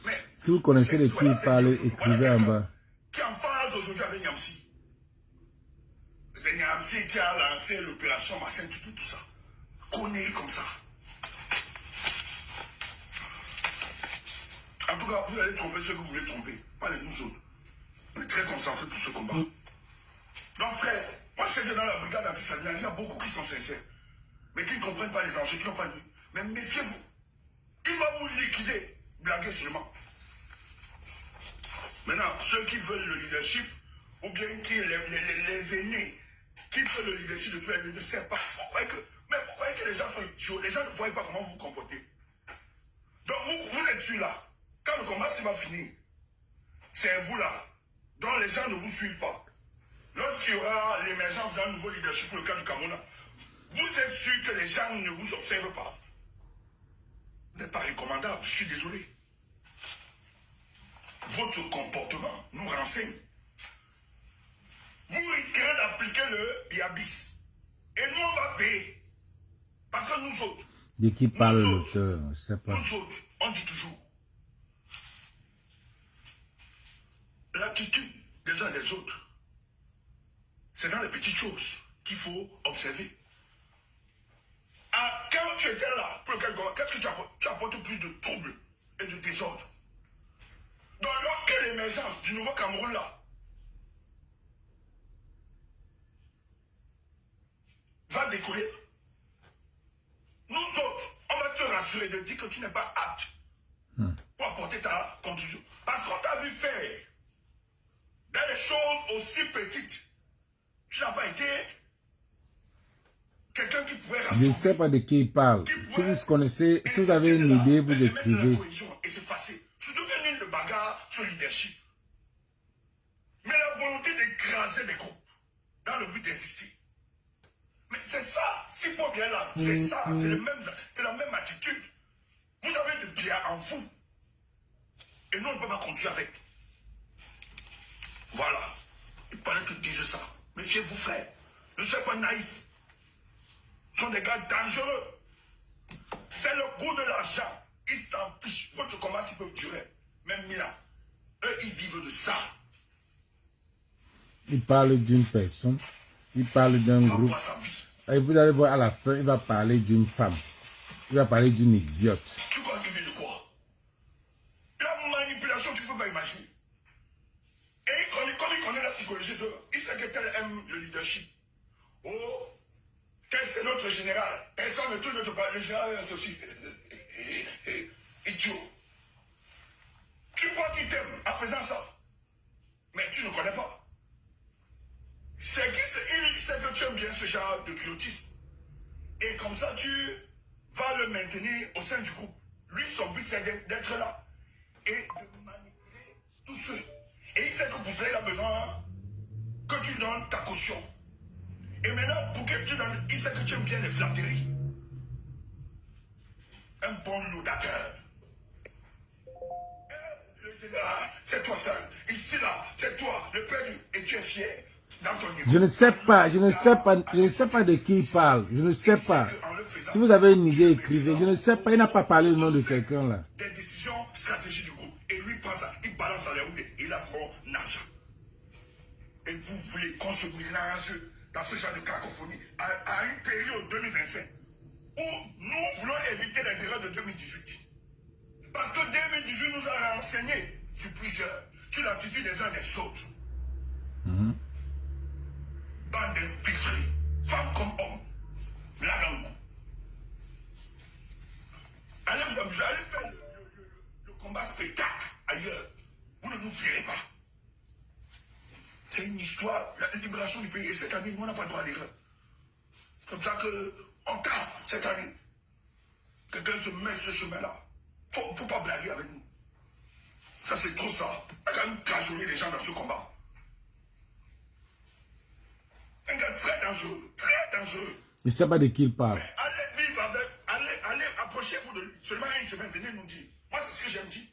Mais si vous connaissez de qui il parlait, écrivez en bas. Qui est en phase aujourd'hui avec Niamsi. C'est Niamsi qui a lancé l'opération machin, tout ça. Conneries comme ça. En tout cas, vous allez tromper ceux que vous voulez tromper. Pas les nous autres. On est très concentrés pour ce combat. Donc frère, moi je sais que dans la brigade anti-Samia, il y a beaucoup qui sont sincères. Mais qui ne comprennent pas les enjeux, qui n'ont pas vu. Mais méfiez-vous. Il va vous liquider. Blaguez seulement. Maintenant, ceux qui veulent le leadership, ou bien qui les aînés, qui veulent le leadership depuis la nuit, ne savent pas. Pourquoi que les gens sont idiots? Les gens ne voient pas comment vous comportez. Donc vous êtes sûr là. Quand le combat va finir, c'est vous là, dont les gens ne vous suivent pas. Lorsqu'il y aura l'émergence d'un nouveau leadership pour le cas du Cameroun, vous êtes sûr que les gens ne vous observent pas. Vous n'êtes pas recommandable, je suis désolé. Votre comportement nous renseigne. Vous risquerez d'appliquer le BIABIS. Et nous, on va payer. Parce que nous autres, de qui parle l'auteur, je sais pas. Nous autres, on dit toujours, l'attitude des uns des autres, c'est dans les petites choses qu'il faut observer. Ah, quand tu étais là, pour le cas du combat, qu'est-ce que tu apportes plus de troubles et de désordre? Donc lorsque l'émergence du nouveau Cameroun là va décoller, nous autres, on va te rassurer de dire que tu n'es pas apte pour apporter ta contribution. Parce qu'on t'a vu faire dans des choses aussi petites. Tu n'as pas été quelqu'un qui pourrait rassurer. Je ne sais pas de qui il parle. Si vous connaissez, si vous avez une idée, vous écrivez. Et c'est facile. Surtout qu'un île de bagarre, son leadership. Mais la volonté d'écraser des groupes dans le but d'exister. Mais c'est ça, si pour bien là, c'est ça, c'est la même attitude. Vous avez du bien en vous. Et nous, on ne peut pas continuer avec. Voilà. Il paraît qu'ils disent ça. Méfiez-vous, frère. Ne soyez pas naïfs. Ce sont des gars dangereux. C'est le goût de l'argent. Ils s'en fichent. Votre combat, s'il peut durer. Même Milan. Eux, ils vivent de ça. Il parle d'une personne. Il parle d'un groupe. Et vous allez voir à la fin, il va parler d'une femme. Il va parler d'une idiote. Tu crois qu'il vit de quoi? La manipulation, tu ne peux pas imaginer. Et comme il connaît la psychologie d'eux, il sait que tel aime le leadership. Oh, tel c'est notre général. Personne ne tourne notre part. Le général est aussi idiot. Tu crois qu'il t'aime en faisant ça? Mais tu ne connais pas. Il sait que tu aimes bien ce genre de griotisme. Et comme ça, tu vas le maintenir au sein du groupe. Lui, son but, c'est d'être là. Et de manipuler tous ceux. Et il sait que pour ça, il a besoin que tu donnes ta caution. Et maintenant, pour que tu donnes, il sait que tu aimes bien les flatteries. Un bon laudateur. Le général, c'est toi seul. Ici, là, c'est toi, le père, et tu es fier. Je ne sais pas de qui il parle. Je ne sais pas. Si vous avez une idée, écrivez. Je ne sais pas, il n'a pas parlé le nom de quelqu'un là. Des décisions stratégiques du groupe. Et lui, pense ça, il balance à la roue et il a son argent. Et vous voulez construire l'argent dans ce genre de cacophonie à une période 2025 où nous voulons éviter les erreurs de 2018. Parce que 2018 nous a renseigné sur plusieurs, sur l'attitude des uns des autres. Bande d'infiltrés, femmes comme hommes, blague. Allez vous amuser, allez faire le combat spectacle ailleurs. Vous ne nous verrez pas. C'est une histoire, la libération du pays. Et cette année, nous, on n'a pas le droit à l'erreur. Comme ça qu'on tape cette année. Quelqu'un se met sur ce chemin-là. Il ne faut pas blaguer avec nous. Ça, c'est trop ça. Il y a quand même cajoler les gens dans ce combat. Un gars très dangereux, très dangereux. Il ne sait pas de qui il parle. Mais allez vivre avec, allez, approchez-vous de lui. Seulement une semaine, venez nous dire. Moi, c'est ce que j'aime dire.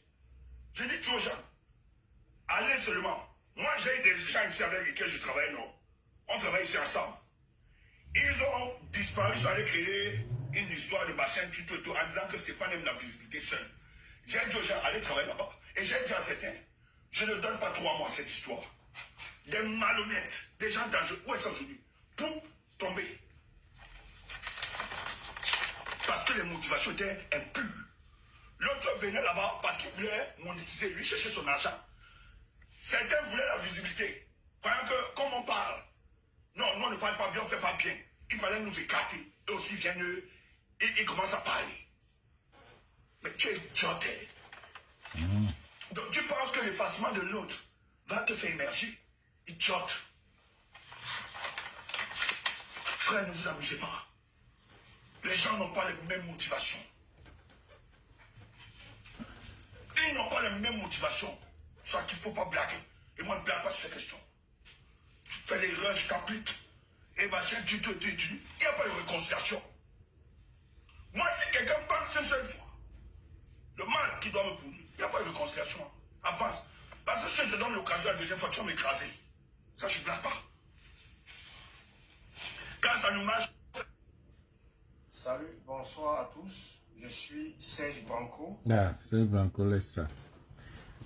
Je dis toujours aux gens, allez seulement. Moi, j'ai des gens ici avec lesquels je travaille, non. On travaille ici ensemble. Ils ont disparu, ils allaient créer une histoire de machin, tout, en disant que Stéphane aime la visibilité seule. J'ai dit aux gens, allez travailler là-bas. Et j'ai dit à certains, je ne donne pas 3 mois à cette histoire. Des malhonnêtes, des gens dangereux. Où est-ce aujourd'hui? Pour tomber. Parce que les motivations étaient impures. L'autre venait là-bas parce qu'il voulait monétiser, lui chercher son argent. Certains voulaient la visibilité. Croyant que, comme on parle, non, nous on ne parle pas bien, on ne fait pas bien. Il fallait nous écarter. Eux aussi viennent, ils commencent à parler. Mais tu es idioté. Donc tu penses que l'effacement de l'autre va te faire émerger? Idiote. Frère, ne vous amusez pas. Les gens n'ont pas les mêmes motivations. Ils n'ont pas les mêmes motivations. Soit qu'il ne faut pas blaguer. Et moi, je ne blague pas sur ces questions. Tu fais l'erreur, je t'applique. Et machin, il n'y a pas de réconciliation. Moi, si quelqu'un pense une seule fois, le mal qui doit me pourrir, il n'y a pas de réconciliation. Avance. Parce que si je te donne l'occasion la deuxième fois, tu vas m'écraser. Ça, je ne blague pas. Quand ça nous marche. Salut, bonsoir à tous. Je suis Serge Branco. Ah, Serge Branco, laisse ça.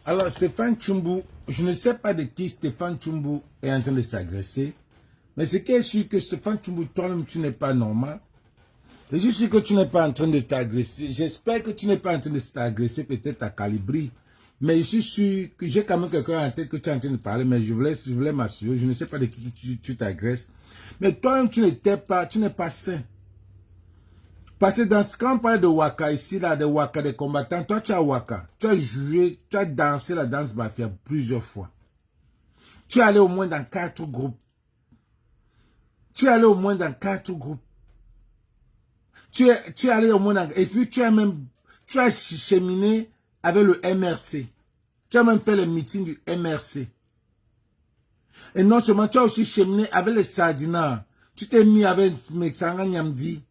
Alors, Stéphane Tchoumbou, je ne sais pas de qui Stéphane Tchoumbou est en train de s'agresser. Mais ce qui est sûr que Stéphane Tchoumbou, toi-même, tu n'es pas normal. Je suis sûr que tu n'es pas en train de t'agresser. J'espère que tu n'es pas en train de t'agresser peut-être à Calibri. Mais je suis sûr que j'ai quand même quelqu'un en tête que tu es en train de parler, mais je voulais m'assurer. Je ne sais pas de qui tu t'agresses. Mais toi-même, tu n'es pas sain. Parce que quand on parle de Waka ici, là, de Waka des combattants, toi tu as Waka. Tu as joué, tu as dansé la danse Bafia plusieurs fois. Tu es allé au moins dans 4 groupes. Tu es allé au moins dans 4 groupes. Tu es allé au moins dans... Et puis tu as cheminé avec le MRC. Tu as même fait le meeting du MRC. Et non seulement, tu as aussi cheminé avec les Sardinards. Tu t'es mis avec Mexanga Nyamdi.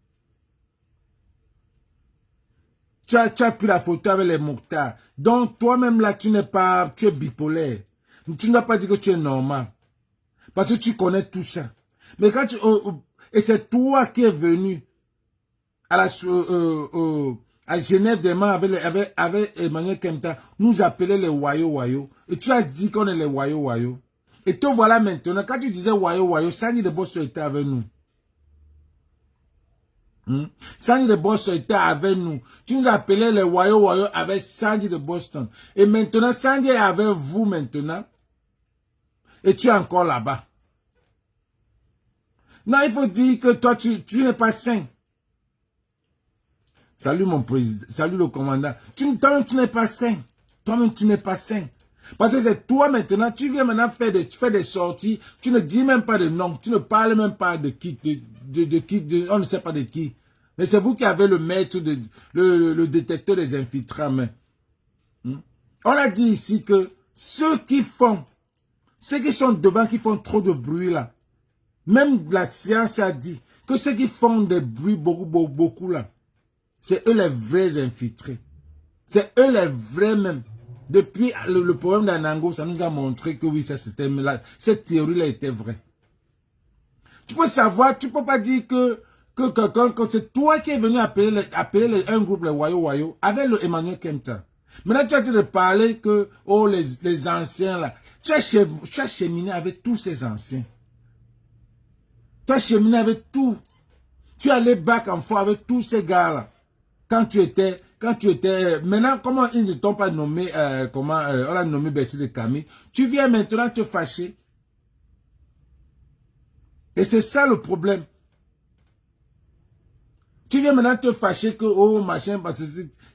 Tu as pris la photo avec les Mokhtar. Donc, toi-même là, tu es bipolaire. Tu n'as pas dit que tu es normal. Parce que tu connais tout ça. Mais quand et c'est toi qui es venu à Genève demain avec Emmanuel Kempta, nous appeler les Wayo. Et tu as dit qu'on est les Wayo. Et te voilà maintenant, quand tu disais Wayo, Sandy de Boston était avec nous. Sandy de Boston était avec nous. Tu nous appelais les Wayo avec Sandy de Boston. Et maintenant, Sandy est avec vous maintenant. Et tu es encore là-bas. Non, il faut dire que toi, tu n'es pas sain. Salut mon président, salut le commandant. Toi-même, tu n'es pas sain. Toi-même, tu n'es pas sain. Parce que c'est toi maintenant, tu viens maintenant faire des sorties, tu ne dis même pas de nom, tu ne parles même pas de qui, on ne sait pas de qui. Mais c'est vous qui avez le maître, le détecteur des infiltrats. On a dit ici que ceux qui sont devant, qui font trop de bruit là, même la science a dit que ceux qui font des bruits beaucoup là, c'est eux les vrais infiltrés. C'est eux les vrais même. Depuis le problème d'Anango, ça nous a montré que oui, cette théorie-là était vraie. Tu peux savoir, tu peux pas dire que c'est toi qui es venu appeler un groupe, les Wayo, avec le Emmanuel Kempta. Maintenant, tu as dit de parler que, oh, les anciens là. Tu as cheminé avec tous ces anciens. Tu as cheminé avec tout. Tu es allé back and forth avec tous ces gars-là. Quand tu étais, maintenant, comment ils ne t'ont pas nommé, on a nommé Betty de Camille. Tu viens maintenant te fâcher. Et c'est ça le problème. Tu viens maintenant te fâcher que, oh, machin, parce que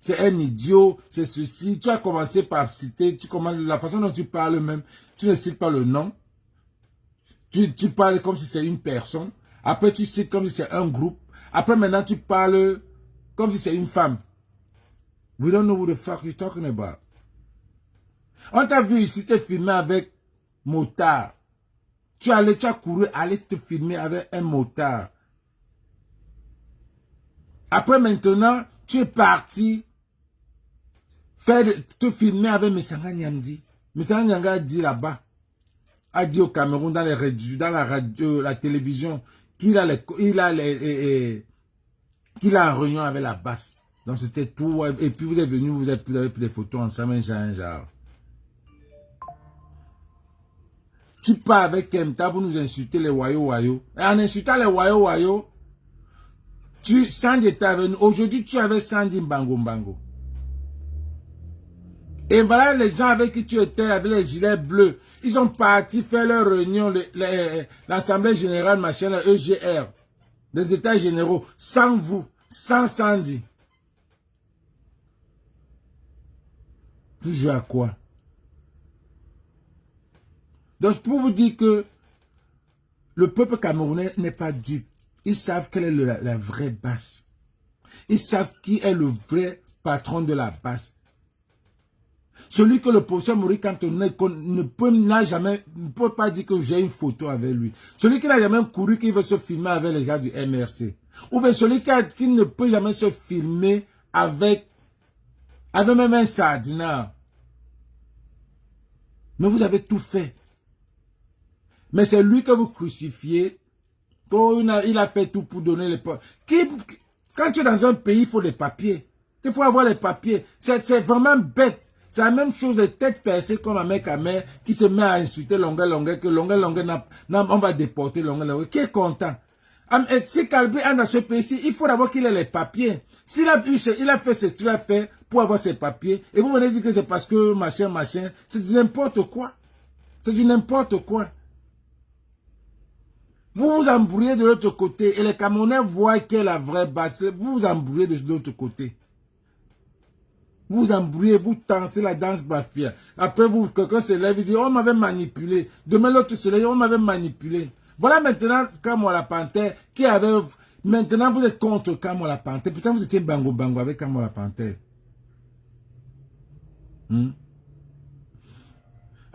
c'est un idiot, c'est ceci. Tu as commencé par citer, la façon dont tu parles même, tu ne cites pas le nom. Tu parles comme si c'est une personne. Après, tu cites comme si c'est un groupe. Après, maintenant, tu parles comme si c'est une femme. We don't know who the fuck you're talking about. On t'a vu ici te filmer avec motard. Tu as couru aller te filmer avec un motard. Après maintenant, tu es parti te filmer avec Messanga Nyamdi. Messanga Nyamdi a dit là-bas, a dit au Cameroun dans la radio, la télévision, qu'il a en réunion avec la basse. Donc c'était tout. Et puis vous êtes venus, vous avez pris des photos ensemble, un genre. Tu pars avec Kempta, vous nous insultez les Wayo. Et en insultant les Wayo, Sandy était avec nous. Aujourd'hui, tu es avec Sandy Mbango. Et voilà les gens avec qui tu étais, avec les gilets bleus. Ils ont parti faire leur réunion, l'Assemblée Générale, machin, la EGR, des États Généraux, sans vous, sans Sandy. Vous jouez à quoi? Donc, pour vous dire que le peuple camerounais n'est pas dupe. Ils savent quelle est la vraie base. Ils savent qui est le vrai patron de la base. Celui que le professeur Maurice Cantona ne peut pas dire que j'ai une photo avec lui. Celui qui n'a jamais couru, qui veut se filmer avec les gars du MRC. Ou bien celui qui ne peut jamais se filmer avec même un sardinard. Mais vous avez tout fait. Mais c'est lui que vous crucifiez. Il a fait tout pour donner les papiers. Quand tu es dans un pays, il faut des papiers. Il faut avoir les papiers. C'est vraiment bête. C'est la même chose, les têtes percées comme un mec à mère qui se met à insulter Longueuil, que Longueuil, on va déporter Longueuil. Qui est content? Si Kalbi est dans ce pays-ci, il faut d'abord qu'il ait les papiers. Il a fait ce qu'il a fait pour avoir ses papiers. Et vous venez dire que c'est parce que machin, c'est du n'importe quoi. C'est du n'importe quoi. Vous vous embrouillez de l'autre côté et les Camerounais voient quelle est la vraie base. Vous vous embrouillez de l'autre côté. Vous vous embrouillez, vous dansez la danse bafia. Après, quelqu'un se lève et dit, on m'avait manipulé. Demain, l'autre se lève, on m'avait manipulé. Voilà maintenant Kamwa la Panthère qui avait... Maintenant, vous êtes contre Kamwa la Panthère. Pourtant, vous étiez bango avec Kamwa la Panthère.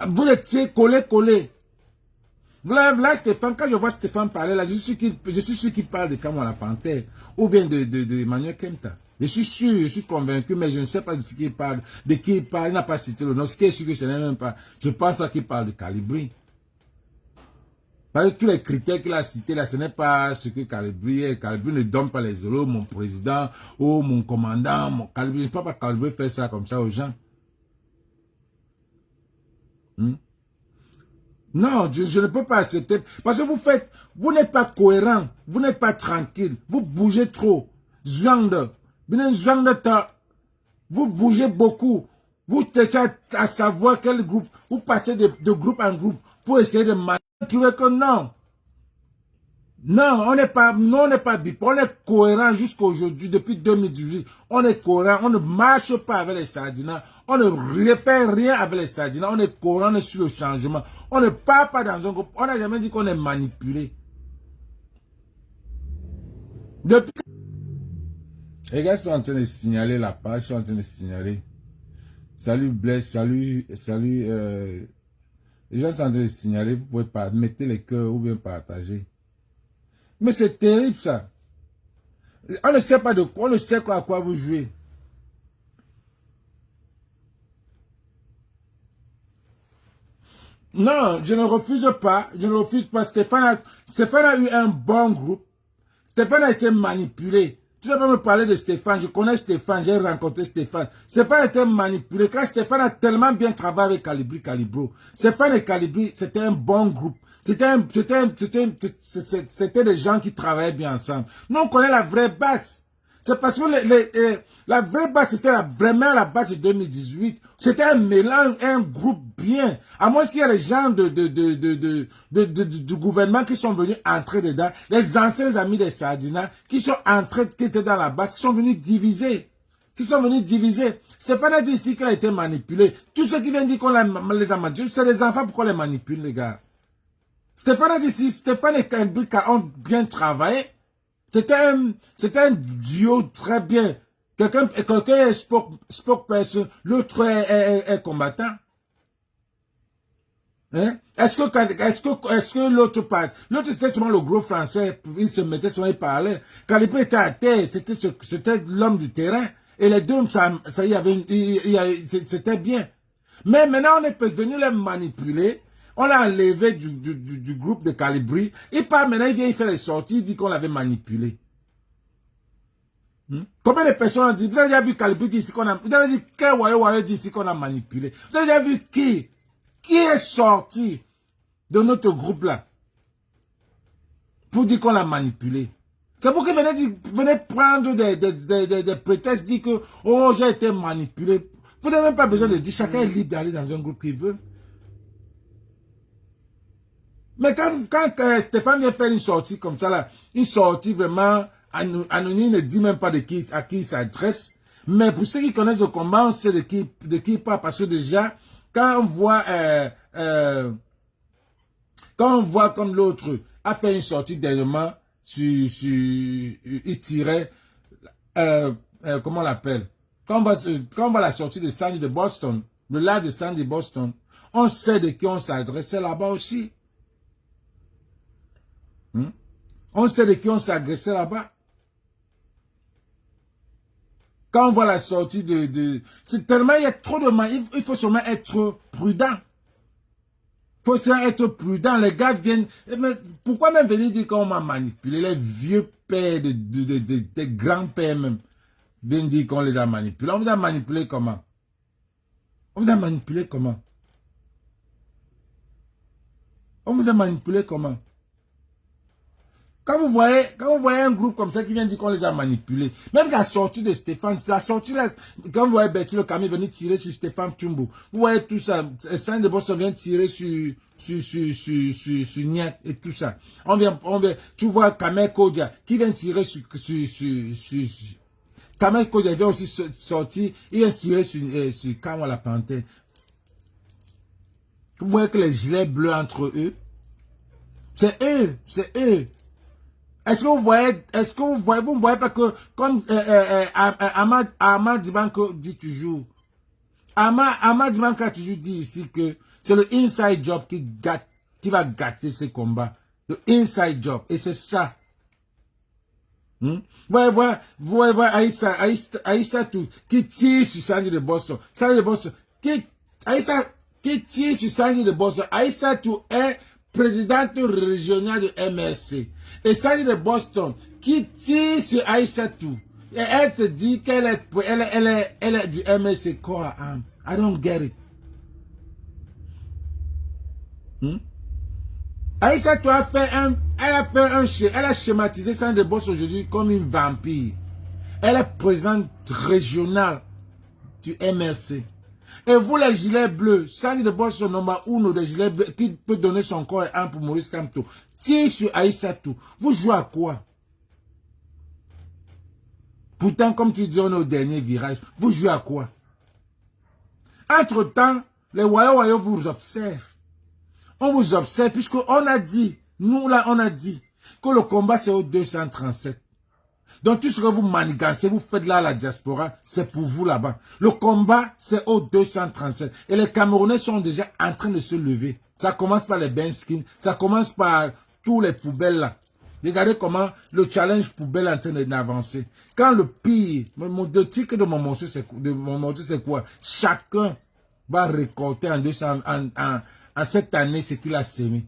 Vous étiez collé. Là, Stéphane, quand je vois Stéphane parler, là, je suis sûr qu'il parle de Kamwa la Panthère, ou bien de Emmanuel Kenta. Je suis convaincu, mais je ne sais pas de ce qu'il parle, de qui il parle, il n'a pas cité le nom, ce qui est sûr que ce n'est même pas, je pense pas qu'il parle de Calibri. Parce que tous les critères qu'il a cités là, ce n'est pas ce que Calibri est. Calibri ne donne pas les zéros, mon président, ou mon commandant, mon Calibri. Je ne peux pas Calibri faire ça comme ça aux gens. Non, je ne peux pas accepter. Parce que vous n'êtes pas cohérent, vous n'êtes pas tranquille, vous bougez trop. Vous bougez beaucoup. Vous cherchez à savoir quel groupe, vous passez de groupe en groupe pour essayer de trouver que non. Non, on n'est pas bipolaire, on est cohérent jusqu'aujourd'hui, depuis 2018. On est cohérent, on ne marche pas avec les Sardinas, on ne fait rien avec les Sardinas, on est cohérent, on est sur le changement. On ne part pas dans un groupe, on n'a jamais dit qu'on est manipulé. Depuis... Les gars sont en train de signaler la page, ils sont en train de signaler. Salut Blaise, salut. Les gens sont en train de signaler, vous pouvez pas mettre les cœurs ou bien partager. Mais c'est terrible ça. On ne sait pas de quoi, on ne sait à quoi vous jouez. Non, je ne refuse pas. Stéphane a eu un bon groupe. Stéphane a été manipulé. Tu ne vas pas me parler de Stéphane. Je connais Stéphane, j'ai rencontré Stéphane. Stéphane a été manipulé. Quand Stéphane a tellement bien travaillé avec Calibro. Stéphane et Calibri, c'était un bon groupe. C'était des gens qui travaillaient bien ensemble. Nous, on connaît la vraie base. C'est parce que la vraie base, c'était vraiment la base de 2018. C'était un mélange, un groupe bien. À moins qu'il y ait les gens du gouvernement qui sont venus entrer dedans, les anciens amis des Sardinas qui sont entrés, qui étaient dans la base, qui sont venus diviser. Stéphane a dit ici qu'il a été manipulé. Tous ceux qui viennent dire qu'on les a manipulés, c'est les enfants, pourquoi on les manipule, les gars? Stéphane a dit si Stéphane et Kalbrika ont bien travaillé, c'était un duo très bien. Quelqu'un est spokesperson, l'autre est combattant. Hein? Est-ce que l'autre part, l'autre c'était seulement le gros français, il se mettait seulement, il parlait. Kalbrika était à terre, c'était l'homme du terrain. Et les deux, c'était bien. Mais maintenant, on est venu les manipuler. On l'a enlevé du groupe de Calibri. Il part maintenant, il vient, il fait les sorties, il dit qu'on l'avait manipulé. Combien de personnes ont dit, vous avez déjà vu Calibri dit ici qu'on a, vous avez dit, quel Wayo dit ici qu'on a manipulé? Vous avez déjà vu qui est sorti de notre groupe là pour dire qu'on l'a manipulé? C'est pour que venez prendre des prétextes, dire que, oh, j'ai été manipulé. Vous n'avez même pas besoin de dire, chacun est libre d'aller dans un groupe qu'il veut. Mais quand Stéphane vient faire une sortie comme ça, là, une sortie vraiment anonyme, il ne dit même pas à qui il s'adresse. Mais pour ceux qui connaissent le combat, on sait de qui il parle. Parce que déjà, quand on voit comme l'autre a fait une sortie dernièrement, il tirait, comment on l'appelle? Quand on voit la sortie de Sandy de Boston, le live de Sandy de Boston, on sait de qui on s'adressait là-bas aussi. On sait de qui on s'agressait là-bas. Quand on voit la sortie c'est tellement, il y a trop de... Il faut seulement être prudent. Il faut seulement être prudent. Les gars viennent... Mais pourquoi même venir dire qu'on m'a manipulé? Les vieux pères, des grands-pères même, viennent dire qu'on les a manipulés. On vous a manipulé comment? On vous a manipulé comment? On vous a manipulé comment? Quand vous voyez un groupe comme ça qui vient dire qu'on les a manipulés, même la sortie de Stéphane, la sortie là, quand vous voyez Betty le Camille venir tirer sur Stéphane Tchumbo, vous voyez tout ça, Saint de Boston vient tirer sur Niat et tout ça. On vient, tu vois Kamel Kodia qui vient tirer sur Kamel Kodia vient aussi sortir, il vient tirer sur Kamwa la Panthère. Vous voyez que les gilets bleus entre eux, c'est eux. Est-ce que vous ne voyez pas que, comme Ahmad Dibanko dit toujours, Ahmad Dibanko a toujours dit ici que C'est le inside job qui va gâter ces combats. Le inside job. Et c'est ça. Vous voyez voir Aïssa tout, qui tire sur Sandy de Boston. Sandy de Boston, qui tire sur Sandy de Boston. Aïssa tout est présidente régionale de MRC. Et Sandy de Boston, qui tire sur Aïssa tout. Et elle se dit qu'elle est du MRC corps à âme. I don't get it. Aïssa tout a fait elle a schématisé Sandy de Boston aujourd'hui comme une vampire. Elle est présidente régionale du MRC. Et vous, les gilets bleus, Sandy de Boston, numéro 1 des gilets bleus, qui peut donner son corps et âme pour Maurice Kamto, tire sur Aïssa tout. Vous jouez à quoi? Pourtant, comme tu dis, on est au dernier virage. Vous jouez à quoi? Entre-temps, les Wayo vous observent. On vous observe, puisqu'on a dit, nous là, on a dit que le combat c'est au 237. Donc tout ce que vous manigancez, vous faites là à la diaspora, c'est pour vous là-bas. Le combat c'est au 237. Et les Camerounais sont déjà en train de se lever. Ça commence par les Benskins, ça commence par tous les poubelles là. Regardez comment le challenge poubelle est en train d'avancer. Quand le pire, le titre de mon morceau c'est quoi? Chacun va récolter en cette année ce qu'il a sémé.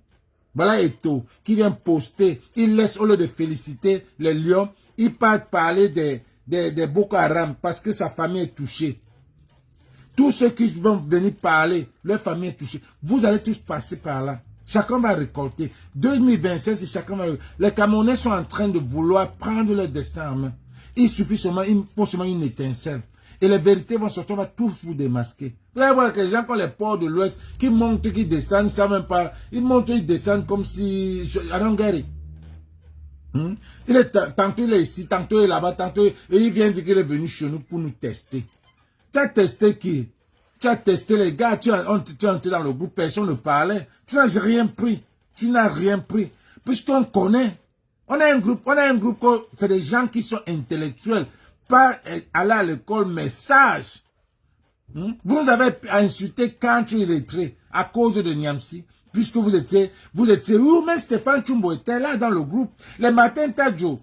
Voilà Eto qui vient poster. Il laisse au lieu de féliciter les lions, il part parler des Boko Haram parce que sa famille est touchée. Tous ceux qui vont venir parler, leur famille est touchée. Vous allez tous passer par là. Chacun va récolter. 2027, si chacun va... Les Camerounais sont en train de vouloir prendre leur destin en main. Il suffit seulement, il faut seulement une étincelle. Et les vérités vont sortir, on va tous vous démasquer. Vous allez voir que les gens qui ont les ports de l'Ouest, qui montent, qui descendent, ils ne savent même pas. Ils montent, ils descendent comme si... I don't get it. Tantôt il est ici, tantôt il est là-bas, tantôt... Et il vient dire qu'il est venu chez nous pour nous tester. Tu as testé qui? Tu as testé les gars, tu es entré dans le groupe, personne ne parlait. Tu n'as rien pris. Tu n'as rien pris. Puisqu'on connaît. On a un groupe, c'est des gens qui sont intellectuels. Pas aller à l'école, mais sages. Vous avez insulté Country Illettré à cause de Niamsi. Puisque vous étiez, ou même Stéphane Chumbo était là dans le groupe. Les matins Tadjo,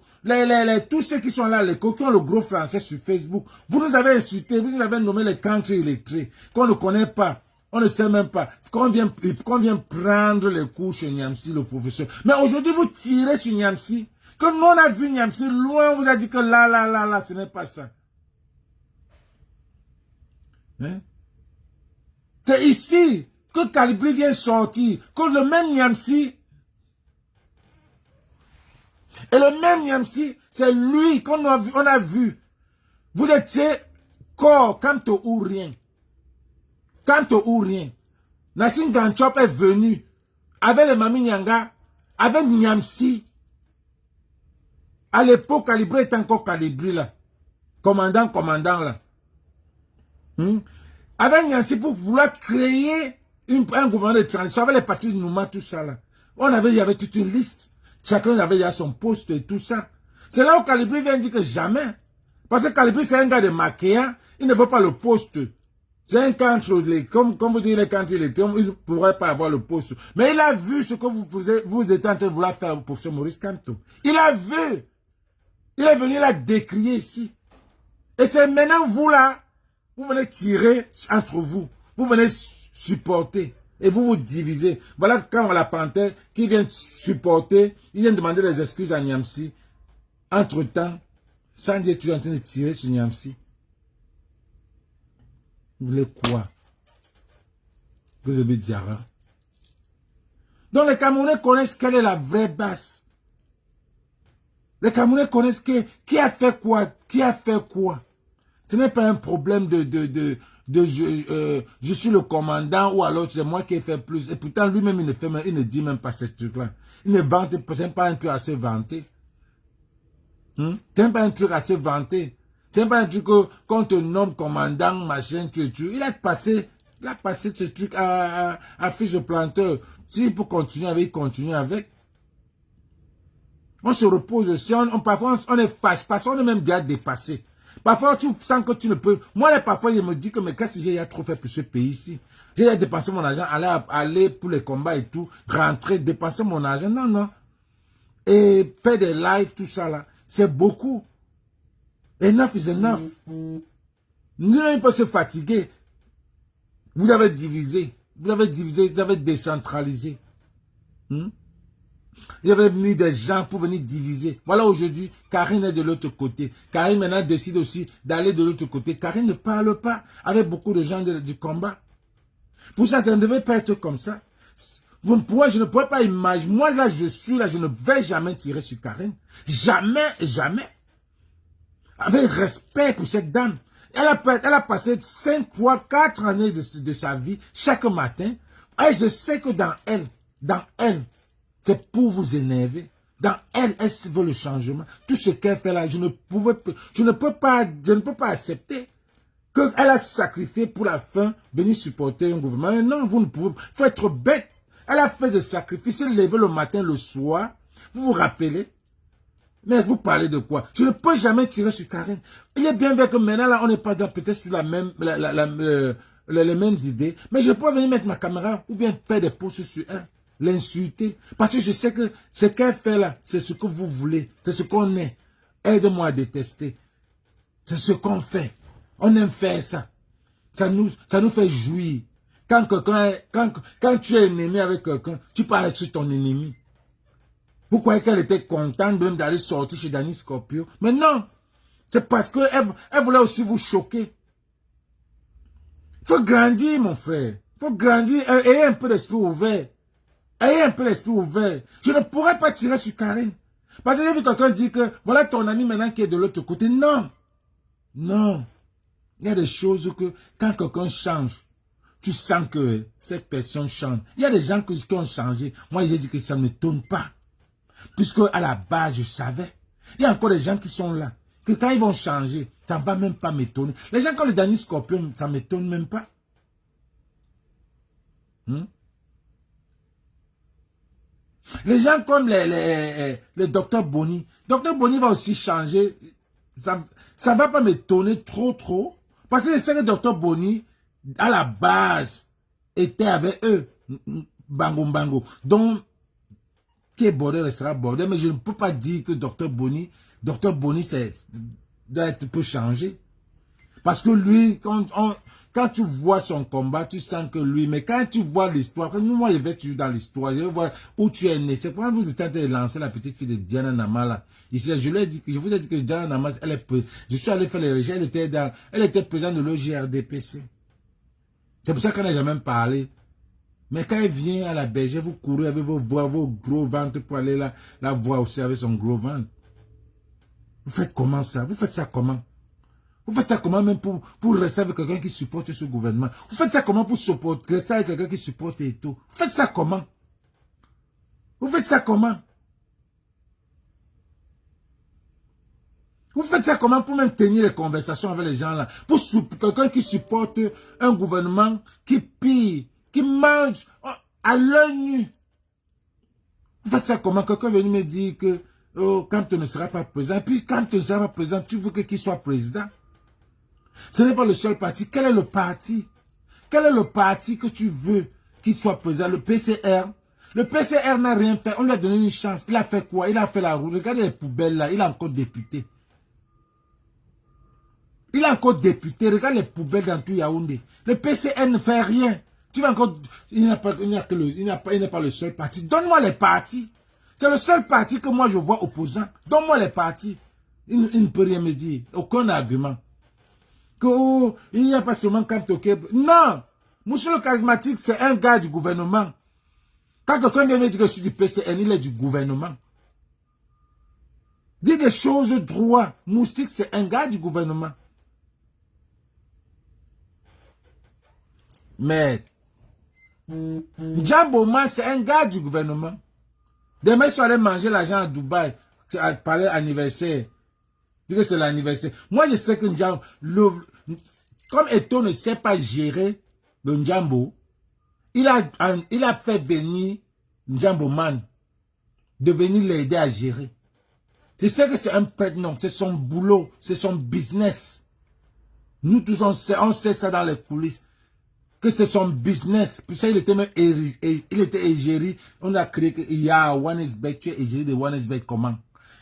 tous ceux qui sont là, les qui ont le gros français sur Facebook, vous nous avez insulté, vous nous avez nommé les Country Illettrés, qu'on ne connaît pas, on ne sait même pas, qu'on vient prendre les cours chez Niamsi, le professeur. Mais aujourd'hui, vous tirez sur Niamsi, que nous on a vu Niamsi, loin, on vous a dit que là, ce n'est pas ça. Hein? C'est ici que Calibri vient sortir, que le même Niamsi, et le même Niamsi, c'est lui qu'on a vu. Vous étiez corps, Kamto ou rien. Kamto ou rien. Nassim Ganchop est venu avec les Mami Nyanga, avec Niamsi. À l'époque, Calibri est encore Calibri là. Commandant là. Avec Niamsi pour vouloir créer un gouvernement de transition avec les partis Nouma, tout ça là. Il y avait toute une liste. Chacun avait déjà son poste et tout ça. C'est là où Calibri vient dire que jamais. Parce que Calibri, c'est un gars de Makéa, il ne veut pas le poste. C'est un country, comme vous dites les country, il ne pourrait pas avoir le poste. Mais il a vu ce que vous êtes en train de vouloir faire pour ce Maurice Kamto. Il a vu. Il est venu la décrier ici. Et c'est maintenant vous là, vous venez tirer entre vous. Vous venez supporter. Et vous vous divisez. Voilà quand la panthère qui vient supporter, il vient demander des excuses à Niamsi. Entre-temps, Sandy est toujours en train de tirer sur Niamsi. Vous voulez quoi? Vous avez Diarra. Donc les Camerounais connaissent quelle est la vraie base. Les Camerounais connaissent qui a fait quoi. Qui a fait quoi. Ce n'est pas un problème je suis le commandant ou alors c'est moi qui ai fait plus. Et pourtant lui-même il ne dit même pas ce truc-là. Il ne vante pas, c'est pas un truc à se vanter. C'est pas un truc à se vanter. C'est pas un truc qu'on te nomme commandant, machin, tu. Il a passé ce truc à fiche de planteur. S'il peut continuer avec, il continue avec. On se repose aussi, parfois on est fâché, parce qu'on est même déjà dépassé. Parfois, tu sens que tu ne peux... Moi, parfois, je me dis que, mais qu'est-ce que j'ai trop fait pour ce pays ici? J'ai dépensé mon argent, aller pour les combats et tout, rentrer, dépenser mon argent. Non, non. Et faire des lives, tout ça là, c'est beaucoup. Enough is enough. Nous ne pas se fatiguer. Vous avez divisé. Vous avez divisé, vous avez décentralisé. Il y avait mis des gens pour venir diviser. Voilà aujourd'hui, Karine est de l'autre côté. Karine maintenant décide aussi d'aller de l'autre côté. Karine ne parle pas avec beaucoup de gens du combat. Pour ça, ça ne devait pas être comme ça. Je ne pourrais pas imaginer. Moi, là, je suis là, je ne vais jamais tirer sur Karine. Jamais, jamais. Avec respect pour cette dame. Elle a passé 5 fois 4 années de sa vie, chaque matin. Et je sais que dans elle, c'est pour vous énerver. Dans elle veut le changement. Tout ce qu'elle fait là, je ne peux pas accepter qu'elle a sacrifié pour la fin, venir supporter un gouvernement. Mais non, vous ne pouvez pas. Il faut être bête. Elle a fait des sacrifices, elle lever le matin, le soir. Vous vous rappelez? Mais vous parlez de quoi? Je ne peux jamais tirer sur Karine. Il est bien vrai que maintenant, là, on n'est pas peut-être sur les mêmes idées. Mais je peux venir mettre ma caméra ou bien faire des posts sur elle. L'insulter. Parce que je sais que ce qu'elle fait là, c'est ce que vous voulez. C'est ce qu'on est. Aide-moi à détester. C'est ce qu'on fait. On aime faire ça. Ça nous fait jouir. Quand tu es ennemi avec quelqu'un, tu parles sur ton ennemi. Vous croyez qu'elle était contente même d'aller sortir chez Danny Scorpio? Mais non. C'est parce qu'elle voulait aussi vous choquer. Il faut grandir, mon frère. Il faut grandir. Ayez un peu d'esprit ouvert. Ayez un peu l'esprit ouvert. Je ne pourrais pas tirer sur Karine. Parce que j'ai vu quelqu'un dire que voilà ton ami maintenant qui est de l'autre côté. Non. Non. Il y a des choses que quand quelqu'un change, tu sens que cette personne change. Il y a des gens qui ont changé. Moi, j'ai dit que ça ne m'étonne pas. Puisque à la base, je savais. Il y a encore des gens qui sont là. Que quand ils vont changer, ça ne va même pas m'étonner. Les gens comme les Danny Scorpion, ça ne m'étonne même pas. Les gens comme le docteur Boni. Docteur Boni va aussi changer. Ça ne va pas m'étonner trop. Parce que je sais que docteur Boni, à la base, était avec eux. Bango. Donc, qui est bordel restera bordel. Mais je ne peux pas dire que docteur Boni, peut changer. Parce que lui, quand tu vois son combat, tu sens que lui, mais quand tu vois l'histoire, moi je vais toujours dans l'histoire, je vais voir où tu es né. C'est pourquoi vous êtes en train de lancer la petite fille de Diana Namala. Ici, je vous ai dit que Diana Namala, je suis allé faire les recherches, elle était présidente de l'OGRDPC. C'est pour ça qu'elle n'a jamais parlé. Mais quand elle vient à la bergère, vous courez avec vos gros ventres pour aller la voir aussi avec son gros ventre. Vous faites comment ça? Vous faites ça comment? Vous faites ça comment même pour rester avec quelqu'un qui supporte ce gouvernement? Vous faites ça comment pour rester avec quelqu'un qui supporte et tout? Vous faites ça comment? Vous faites ça comment? Vous faites ça comment pour même tenir les conversations avec les gens là? Pour quelqu'un qui supporte un gouvernement qui pille, qui mange à l'œil nu. Vous faites ça comment? Quelqu'un venu me dire que quand tu ne seras pas président, et puis quand tu ne seras pas président, tu veux qu'il soit président? Ce n'est pas le seul parti. Quel est le parti? Quel est le parti que tu veux qu'il soit président? Le PCR? Le PCR n'a rien fait. On lui a donné une chance. Il a fait quoi? Il a fait la route. Regardez les poubelles là. Il a encore député. Il a encore député. Regarde les poubelles dans tout Yaoundé. Le PCR ne fait rien. Tu vas encore... Il n'est pas le seul parti. Donne-moi les partis. C'est le seul parti que moi je vois opposant. Donne-moi les partis. Il ne peut rien me dire. Aucun argument. Il n'y a pas seulement Kantoké. Non! Monsieur le charismatique, c'est un gars du gouvernement. Quand quelqu'un vient me dire que je suis du PCN, il est du gouvernement. Dis des choses droit. Moustique, c'est un gars du gouvernement. Mais Njambo Man, c'est un gars du gouvernement. Demain, ils sont allés manger l'argent à Dubaï. À parler anniversaire. Dis que c'est l'anniversaire. Moi, je sais que Njambo, comme Eto ne sait pas gérer le Njambo, il a fait venir Njambo Man de venir l'aider à gérer. Je sais que c'est un prête-nom, c'est son boulot, c'est son business. Nous tous, on sait ça dans les coulisses. que c'est son business. Pour ça, il était même il était égérie. On a créé qu'il y a OneXBet. Tu es égérie de OneXBet comment?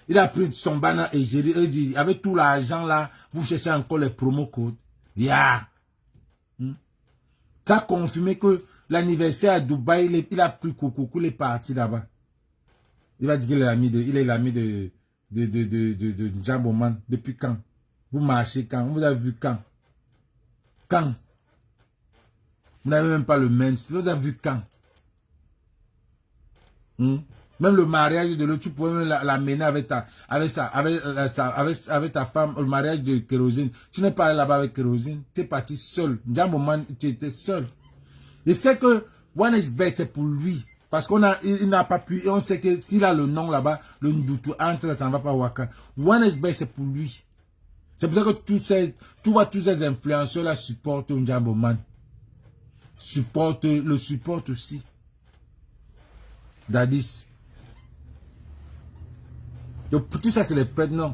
Il a pris son banner égérie. Il dit, avec tout l'argent là, vous cherchez encore les promo codes. Yeah. Ça a confirmé que l'anniversaire à Dubaï, il a pris coucou, il est parti là-bas. Il va dire qu'il est l'ami de Njaboman. Depuis quand? Vous marchez quand? Vous avez vu quand? Quand? Vous n'avez même pas le même style. Vous avez vu quand? Même le mariage de l'autre, tu pouvais même l'amener avec ta femme, le mariage de Kérosine. Tu n'es pas allé là-bas avec Kérosine. Tu es parti seul. Njaboman, tu étais seul. Je sais que OneXBet, c'est pour lui. Parce il n'a pas pu, et on sait que s'il a le nom là-bas, le Ndoutou entre, ça ne va pas Waka. OneXBet, c'est pour lui. C'est pour ça que tous ces influenceurs-là supportent Njaboman. Le supportent aussi. Dadis. Donc, tout ça, c'est les prénoms.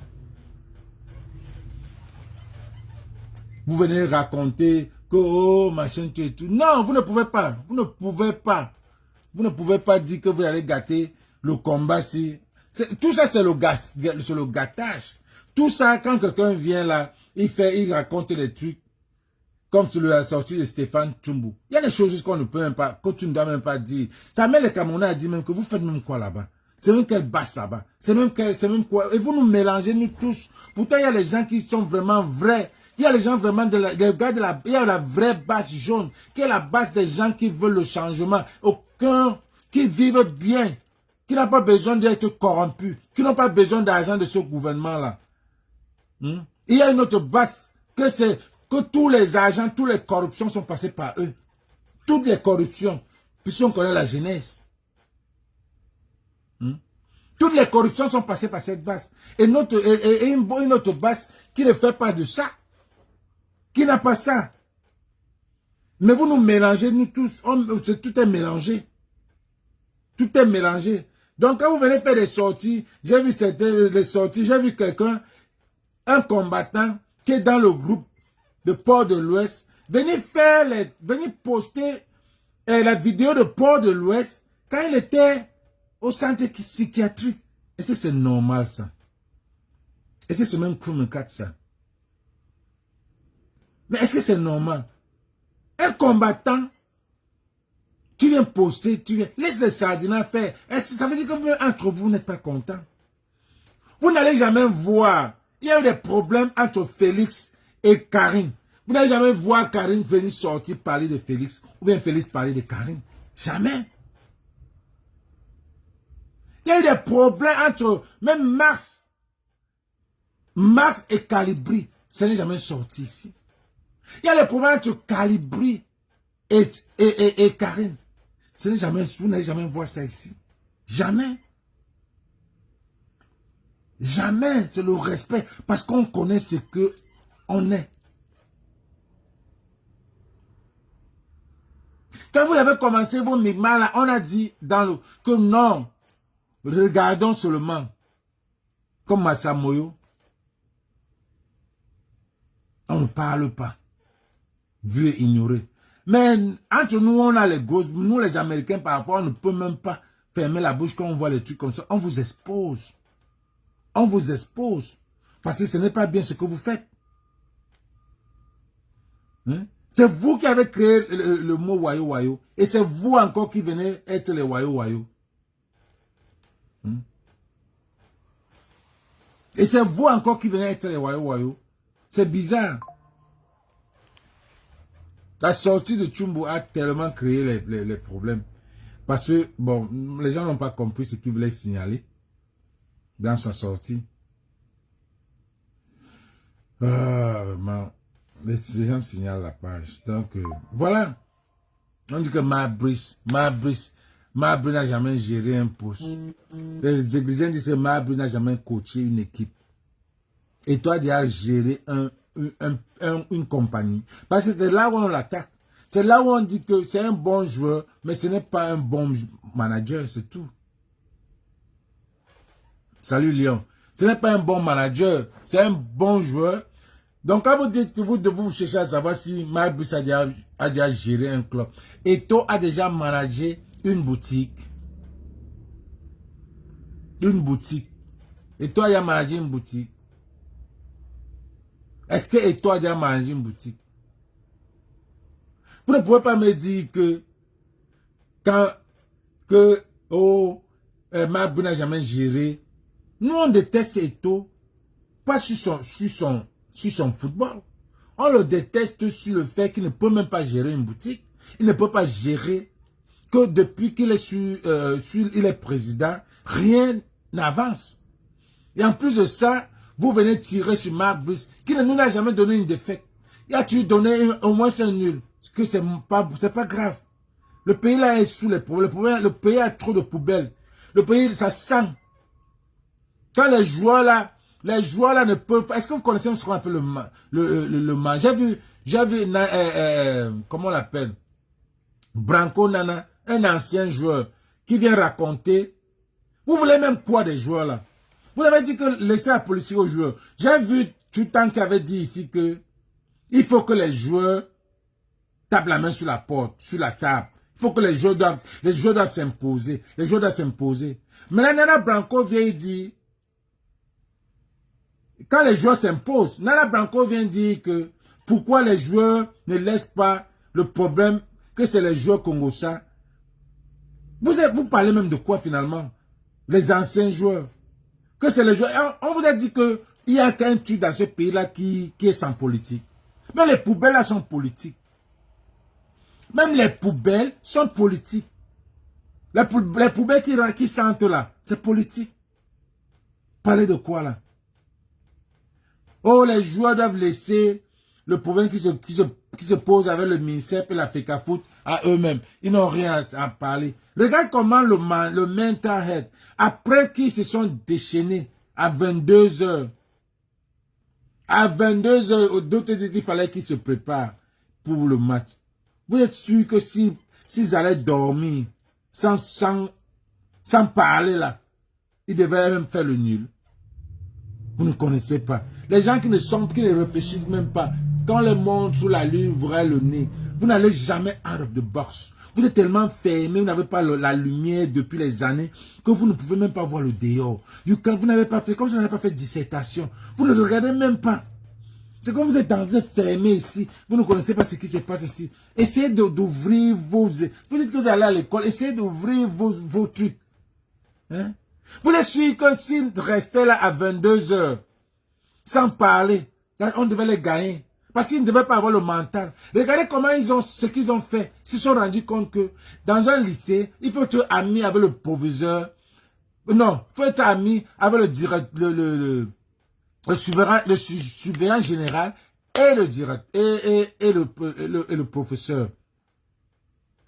Vous venez raconter que, oh, machin, tu es tout. Non, vous ne pouvez pas. Vous ne pouvez pas. Vous ne pouvez pas dire que vous allez gâter le combat si... Tout ça, c'est le gâtage. Tout ça, quand quelqu'un vient là, il raconte les trucs comme tu l'as sorti de Stéphane Tchumbu. Il y a des choses qu'on ne peut même pas, que tu ne dois même pas dire. Ça met les Camerounais à dire même que vous faites même quoi là-bas. C'est même quelle basse là-bas. C'est même quoi. Et vous nous mélangez, nous tous. Pourtant, il y a les gens qui sont vraiment vrais. Il y a les gens vraiment il y a la vraie base jaune, qui est la base des gens qui veulent le changement. Aucun qui vivent bien, qui n'a pas besoin d'être corrompu, qui n'ont pas besoin d'argent de ce gouvernement-là. Il y a une autre base, que tous les agents, toutes les corruptions sont passées par eux. Toutes les corruptions, puisqu'on connaît la jeunesse. Toutes les corruptions sont passées par cette base. Et une autre base qui ne fait pas de ça. Qui n'a pas ça. Mais vous nous mélangez, nous tous. Tout est mélangé. Tout est mélangé. Donc quand vous venez faire des sorties, j'ai vu j'ai vu quelqu'un, un combattant qui est dans le groupe de Port de l'Ouest, venir poster la vidéo de Port de l'Ouest quand il était au centre psychiatrique. Est-ce que c'est normal ça? Est-ce que c'est même Crime 4 ça? Mais est-ce que c'est normal? Un combattant, tu viens poster, laisse les sardines faire. Ça veut dire que vous, entre vous, n'êtes pas content. Vous n'allez jamais voir. Il y a eu des problèmes entre Félix et Karine. Vous n'allez jamais voir Karine venir sortir parler de Félix. Ou bien Félix parler de Karine. Jamais. Il y a eu des problèmes entre même Mars et Calibri. Ça n'est jamais sorti ici. Il y a des problèmes entre Calibri et Karine. Vous n'allez jamais voir ça ici. Jamais. Jamais. C'est le respect. Parce qu'on connaît ce que on est. Quand vous avez commencé vos migmas là, on a dit que non. Regardons seulement. Comme Massamoyo. On ne parle pas. Vu et ignoré. Mais entre nous, on a les grosses. Nous, les Américains, parfois, on ne peut même pas fermer la bouche quand on voit les trucs comme ça. On vous expose. On vous expose. Parce que ce n'est pas bien ce que vous faites. Hein? C'est vous qui avez créé le mot wayo-wayo. Et c'est vous encore qui venez être les wayo-wayo. Et c'est vous encore qui venez être les wayo-wayo. C'est bizarre. La sortie de Tchumbu a tellement créé les problèmes. Parce que, bon, les gens n'ont pas compris ce qu'il voulait signaler dans sa sortie. Vraiment, les gens signalent la page. Donc, voilà. On dit que Mabris n'a jamais géré un poste. Les Églisiens disent que Mabris n'a jamais coaché une équipe. Et toi, tu as géré une compagnie. Parce que c'est là où on l'attaque. C'est là où on dit que c'est un bon joueur, mais ce n'est pas un bon manager, c'est tout. Salut Lyon. Ce n'est pas un bon manager, c'est un bon joueur, Donc, quand vous dites que vous cherchez à savoir si Marc Brice a déjà géré un club, Eto'o a déjà managé une boutique. Une boutique. Eto'o a déjà managé une boutique. Est-ce que Eto'o a déjà managé une boutique? Vous ne pouvez pas me dire que Marc Brice n'a jamais géré. Nous, on déteste Eto'o, pas sur son football. On le déteste sur le fait qu'il ne peut même pas gérer une boutique. Il ne peut pas gérer que depuis qu'il est il est président, rien n'avance. Et en plus de ça, vous venez tirer sur Marc Brice, qui ne nous a jamais donné une défaite. Il a-tu donné au moins un nul? Que c'est pas grave. Le pays là est sous les problèmes. Le pays a trop de poubelles. Le pays, ça sent. Quand les joueurs là ne peuvent pas. Est-ce que vous connaissez ce qu'on appelle le mal? J'ai vu, comment on l'appelle? Branco Nana, un ancien joueur, qui vient raconter. Vous voulez même quoi des joueurs là? Vous avez dit que laissez la politique aux joueurs. J'ai vu Tutan qui avait dit ici que il faut que les joueurs tapent la main sur la porte, sur la table. Il faut que les joueurs doivent s'imposer. Les joueurs doivent s'imposer. Mais là, Nana Branco vient dire, quand les joueurs s'imposent, Nana Branco vient dire que pourquoi les joueurs ne laissent pas le problème que c'est les joueurs congolais. Vous parlez même de quoi finalement? Les anciens joueurs. Que c'est les joueurs. On vous a dit que il y a qu'un truc dans ce pays-là qui est sans politique. Mais les poubelles là sont politiques. Même les poubelles sont politiques. Les poubelles qui sentent là, c'est politique. Parlez de quoi là? Oh, les joueurs doivent laisser le problème qui se pose avec le ministère et la FECAFOOT à eux-mêmes. Ils n'ont rien à parler. Regarde comment le mental head, après qu'ils se sont déchaînés à 22 h, à 22 h, d'autres disent qu'il fallait qu'ils se préparent pour le match. Vous êtes sûr que s'ils allaient dormir sans parler là, ils devraient même faire le nul? Vous ne connaissez pas. Les gens qui ne réfléchissent même pas. Quand le monde sous la lune vous le nez, vous n'allez jamais out of the box. Vous êtes tellement fermé, vous n'avez pas la lumière depuis les années que vous ne pouvez même pas voir le dehors. Vous n'avez pas fait, comme si vous n'avez pas fait dissertation. Vous ne regardez même pas. C'est comme vous êtes fermé ici. Vous ne connaissez pas ce qui se passe ici. Essayez d'ouvrir vos... Vous dites que vous allez à l'école. Essayez d'ouvrir vos trucs. Hein? Vous êtes sûr que s'ils restaient là à 22 h, sans parler, on devait les gagner. Parce qu'ils ne devaient pas avoir le mental. Regardez comment ce qu'ils ont fait. Ils se sont rendus compte que dans un lycée, il faut être ami avec le proviseur. Non, il faut être ami avec le surveillant général et le professeur.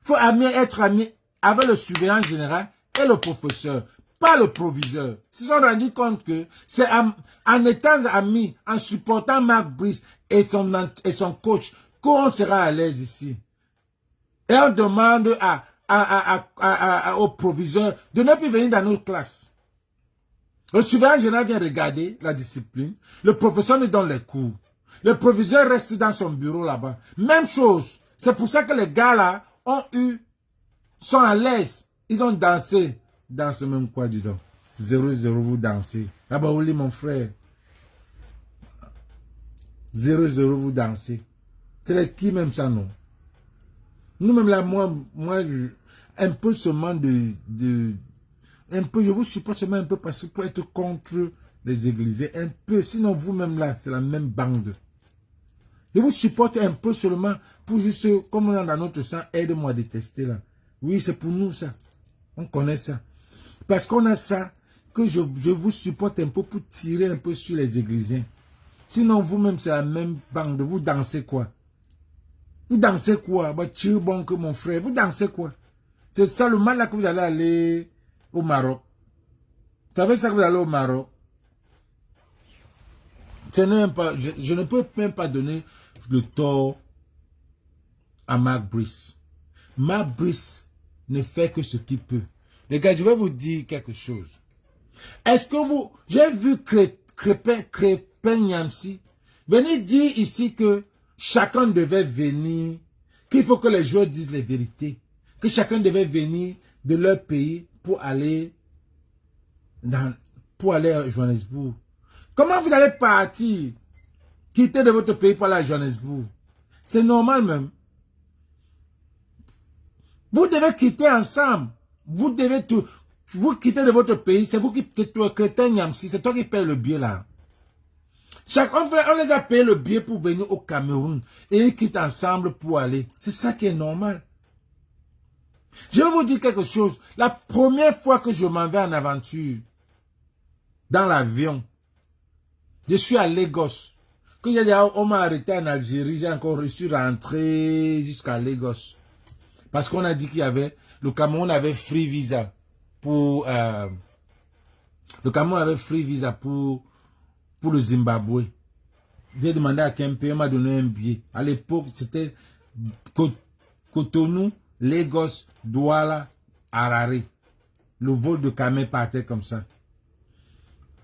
Il faut être ami avec le surveillant général et le professeur, pas le proviseur. Ils se sont rendus compte que c'est en étant amis, en supportant Marc Brice et son coach, qu'on sera à l'aise ici. Et on demande au proviseur de ne plus venir dans notre classe. Le surveillant général vient regarder la discipline. Le professeur nous donne les cours. Le proviseur reste dans son bureau là-bas. Même chose. C'est pour ça que les gars là sont à l'aise. Ils ont dansé. Dansez même quoi, dis donc. 0-0, vous dansez. Ah bah oui, mon frère. 0-0, vous dansez. C'est qui même ça, non? Nous-mêmes là, moi, un peu seulement un peu, je vous supporte seulement un peu parce que pour être contre les églises, un peu. Sinon, vous-même là, c'est la même bande. Je vous supporte un peu seulement pour juste, comme on a dans notre sang, aide-moi à détester là. Oui, c'est pour nous ça. On connaît ça. Parce qu'on a ça, que je vous supporte un peu pour tirer un peu sur les églisiens. Sinon, vous-même, c'est la même bande. Vous dansez quoi? Vous dansez quoi? Bah, tu es bon que mon frère. Vous dansez quoi? C'est ça le mal là que vous allez aller au Maroc. Vous savez ça que vous allez au Maroc? Je ne peux même pas donner le tort à Marc Brice. Marc Brice ne fait que ce qu'il peut. Les gars, je vais vous dire quelque chose. Est-ce que j'ai vu Crépin Nyamsi Venez dire ici que chacun devait venir, qu'il faut que les joueurs disent les vérités, que chacun devait venir de leur pays pour aller à Johannesburg. Comment vous allez partir, quitter de votre pays pour aller à Johannesburg? C'est normal même. Vous devez quitter ensemble. Vous devez tout. Vous quittez de votre pays, c'est vous qui êtes Crétin Niamsi, c'est toi qui paye le billet là. On les a payé le billet pour venir au Cameroun et ils quittent ensemble pour aller. C'est ça qui est normal. Je vais vous dire quelque chose. La première fois que je m'en vais en aventure, dans l'avion, je suis à Lagos. Quand on m'a arrêté en Algérie, j'ai encore réussi à rentrer jusqu'à Lagos. Parce qu'on a dit qu'il y avait, le Cameroun avait free visa pour, le Cameroun avait free visa pour le Zimbabwe. J'ai demandé à Kempe, on m'a donné un billet. À l'époque, c'était Cotonou, Lagos, Douala, Harare. Le vol de Kamé partait comme ça.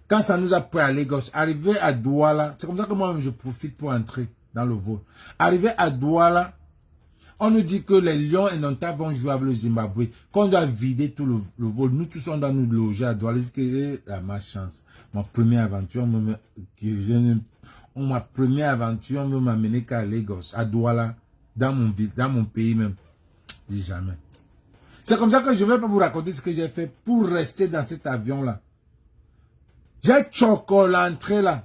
Quand ça nous a pris à Lagos, arrivé à Douala, c'est comme ça que moi je profite pour entrer dans le vol. Arrivé à Douala, on nous dit que les Lions et Nanta vont jouer avec le Zimbabwe, qu'on doit vider tout le vol. Nous tous, on doit nous loger à Douala. C'est ma chance. Ma première aventure, ma première aventure, on veut m'amener qu'à Lagos, à Douala, dans mon pays même. Je dis jamais. C'est comme ça que je ne vais pas vous raconter ce que j'ai fait pour rester dans cet avion-là. J'ai choqué l'entrée là.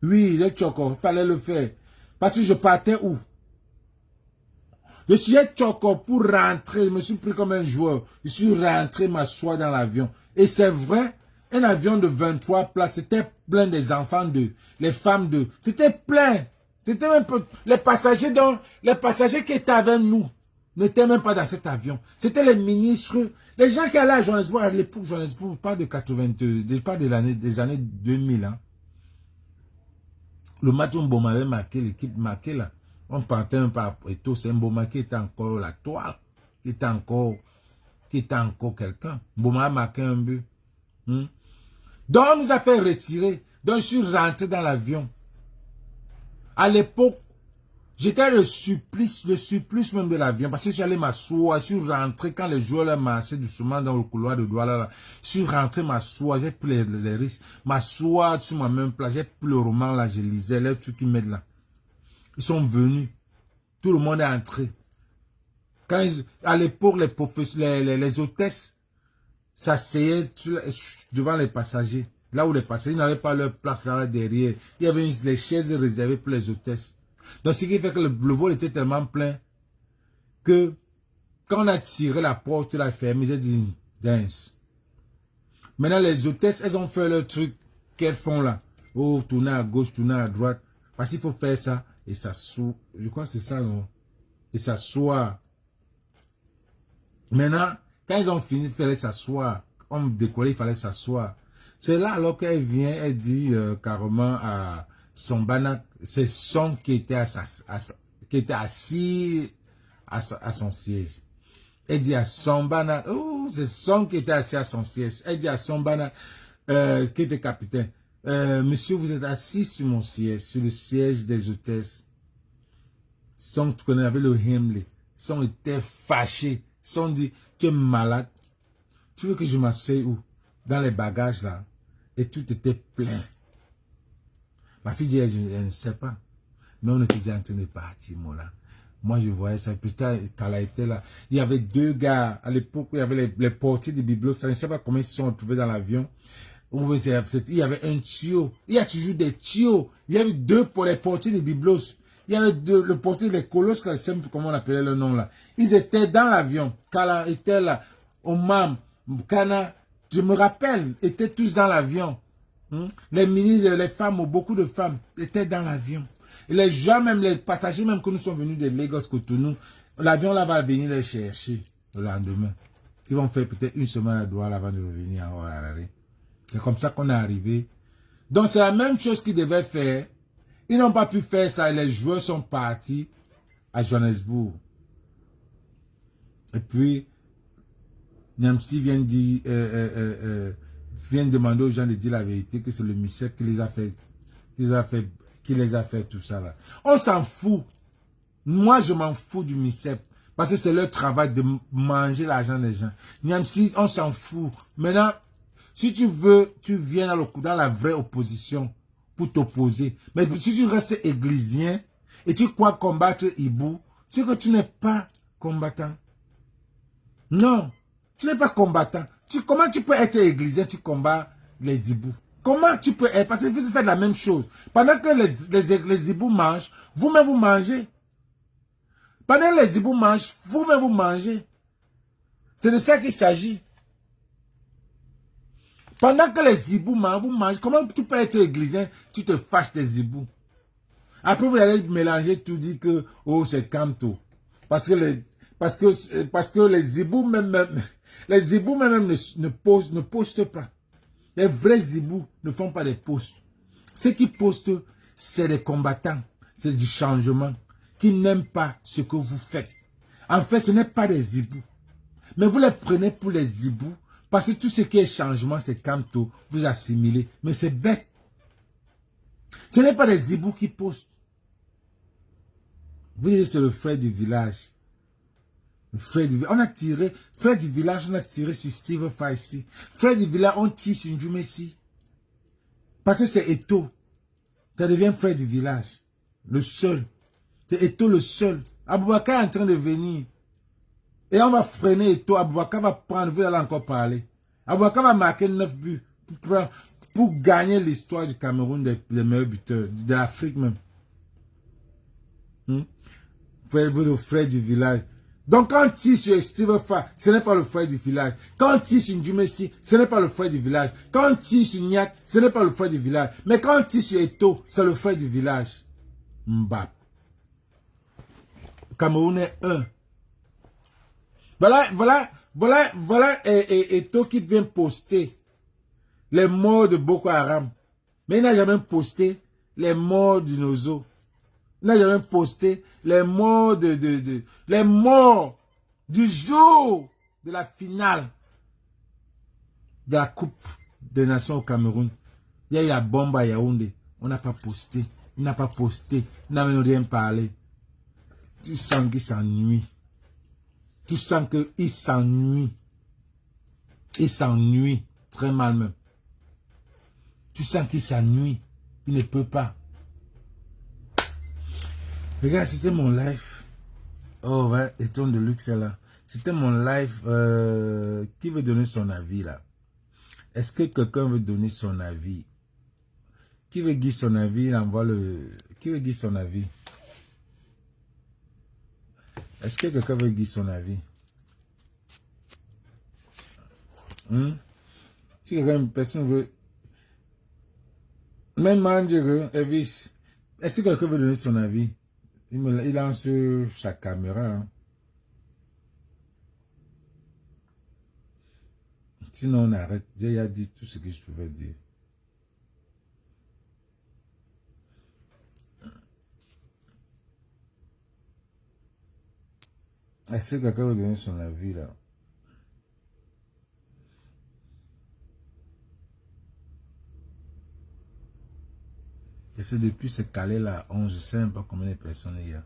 Oui, j'ai choqué. Il fallait le faire. Parce que je partais où? Je suis choqué pour rentrer. Je me suis pris comme un joueur. Je suis rentré m'asseoir dans l'avion. Et c'est vrai, un avion de 23 places, c'était plein des enfants d'eux, les femmes d'eux. C'était plein. C'était même peu. Les passagers qui étaient avec nous n'étaient même pas dans cet avion. C'était les ministres, les gens qui allaient à Johannesburg, à l'époque Johannesburg, pas de 82, pas des années 2000. Hein. Le match où Mboma avait marqué, l'équipe marquée là. On partait un peu et tout, c'est Mboma qui était encore la toile, qui était encore quelqu'un. Mboma a marqué un but. Donc on nous a fait retirer. Donc je suis rentré dans l'avion. À l'époque, j'étais le supplice même de l'avion. Parce que j'allais m'asseoir, je suis rentré quand les joueurs marchaient doucement dans le couloir de Douala. Là. Je suis rentré m'asseoir, j'ai pris les risques. M'asseoir sur ma même place, j'ai pris le roman là, je lisais, les trucs qu'ils mettent là. Ils sont venus. Tout le monde est entré. À l'époque, les hôtesses s'asseyaient devant les passagers. Là où les passagers n'avaient pas leur place là derrière. Il y avait les chaises réservées pour les hôtesses. Donc, ce qui fait que le vol était tellement plein que quand on a tiré la porte, la fermée, j'ai dit, dance. Maintenant, les hôtesses, elles ont fait leur truc qu'elles font là. Oh, tourner à gauche, tourner à droite. Parce qu'il faut faire ça et s'asseoir. Je crois que c'est ça, non? Et s'asseoir. Maintenant, quand ils ont fini, il fallait s'asseoir. On décollait, il fallait s'asseoir. C'est là alors qu'elle vient, elle dit carrément à Sombana, c'est Son qui était assis à son siège. Elle dit à Sombana, oh, c'est Son qui était assis à son siège. Elle dit à Sombana, qui était capitaine, monsieur, vous êtes assis sur mon siège, sur le siège des hôtesses. Son, tu connais, avec le Hemley. Son était fâché. Son dit, tu es malade. Tu veux que je m'asseye où? Dans les bagages là. Et tout était plein. Ma fille dit, elle ne sait pas. Mais on était déjà en train de partir, moi là. Moi je voyais ça. Putain, quand elle était là, il y avait deux gars. À l'époque, il y avait les portiers de Biblos. Je ne sais pas comment ils se sont retrouvés dans l'avion. Il y avait un tuyau. Il y a toujours des tuyaux. Il y avait deux pour les portiers de Biblos. Il y avait le portier des Colosses, là, je sais pas comment on appelait le nom là. Ils étaient dans l'avion. Kala était là. Omam, Kana, je me rappelle, étaient tous dans l'avion. Les ministres, les femmes, beaucoup de femmes étaient dans l'avion. Et les gens, même les passagers, même que nous sommes venus de Lagos, Cotonou, l'avion là va venir les chercher le lendemain. Ils vont faire peut-être une semaine à Douala avant de revenir à Harare. C'est comme ça qu'on est arrivé. Donc c'est la même chose qu'ils devaient faire. Ils n'ont pas pu faire ça et les joueurs sont partis à Johannesburg. Et puis, Niamsi vient dire, vient demander aux gens de dire la vérité, que c'est le MICEP qui qui les a fait tout ça là. On s'en fout. Moi, je m'en fous du MICEP. Parce que c'est leur travail de manger l'argent des gens. Même si on s'en fout. Maintenant, si tu veux, tu viens dans la vraie opposition pour t'opposer. Mais si tu restes églisien et tu crois combattre Ibou, c'est que tu n'es pas combattant. Non, tu n'es pas combattant. Comment tu peux être églisien, tu combats les Ibou? Comment tu peux être? Parce que vous faites la même chose. Pendant que les Ibou mangent, vous-même vous mangez. Pendant que les Ibou mangent, vous-même vous mangez. C'est de ça qu'il s'agit. Pendant que les Ibou mangent, vous mangez. Comment tu peux être églisien, tu te fâches des Ibou? Après, vous allez mélanger tout, dire que, oh, c'est Kanto. Parce que les Ibou même ne postent pas. Les vrais Ibou ne font pas des posts. Ceux qui postent, c'est des combattants. C'est du changement. Qui n'aiment pas ce que vous faites. En fait, ce n'est pas des Ibou. Mais vous les prenez pour les Ibou. Parce que tout ce qui est changement, c'est Kanto. Vous assimilez. Mais c'est bête. Ce n'est pas des Ibou qui postent. Vous dites c'est le frère du village. Le frère du village. On a tiré. Frère du village, on a tiré sur Steve Faisy. Frère du village, on tire sur Njumesi. Parce que c'est Eto. Ça devient frère du village. Le seul. C'est Eto le seul. Aboubakar est en train de venir. Et on va freiner Eto. Aboubakar va prendre. Vous allez encore parler. Aboubakar va marquer 9 buts. Pour gagner l'histoire du Cameroun des meilleurs buteurs. De l'Afrique même. Le frère du village. Donc quand on tire sur Steve Fa, ce n'est pas le frère du village. Quand on tire sur Njumesi, ce n'est pas le frère du village. Quand on tire sur Niak, ce n'est pas le frère du village. Mais quand on tire sur Eto, c'est le frère du village. Mbap. Cameroun est un. Voilà Eto qui vient poster les morts de Boko Haram. Mais il n'a jamais posté les morts du Nozo. Il n'a jamais posté les morts les morts du jour de la finale de la Coupe des Nations au Cameroun. Il y a eu la bombe à Yaoundé. On n'a pas posté. Il n'a pas posté. Il n'a même rien parlé. Tu sens qu'il s'ennuie. Tu sens qu'il s'ennuie. Il s'ennuie. Très mal même. Tu sens qu'il s'ennuie. Il ne peut pas. Regarde, c'était mon live. Oh, ouais, et ton de luxe là. C'était mon live. Qui veut donner son avis là? Est-ce que quelqu'un veut donner son avis? Qui veut dire son avis? Il envoie le. Qui veut dire son avis? Est-ce que quelqu'un veut dire son avis? Si quelqu'un, personne veut. Même Mandjere, Elvis. Est-ce que quelqu'un veut donner son avis? Il lance sa caméra. Hein. Sinon, on arrête. J'ai déjà dit tout ce que je pouvais dire. Est-ce que quelqu'un veut donner son avis là? Et c'est depuis ce calé là, je ne sais même pas combien de personnes il y a.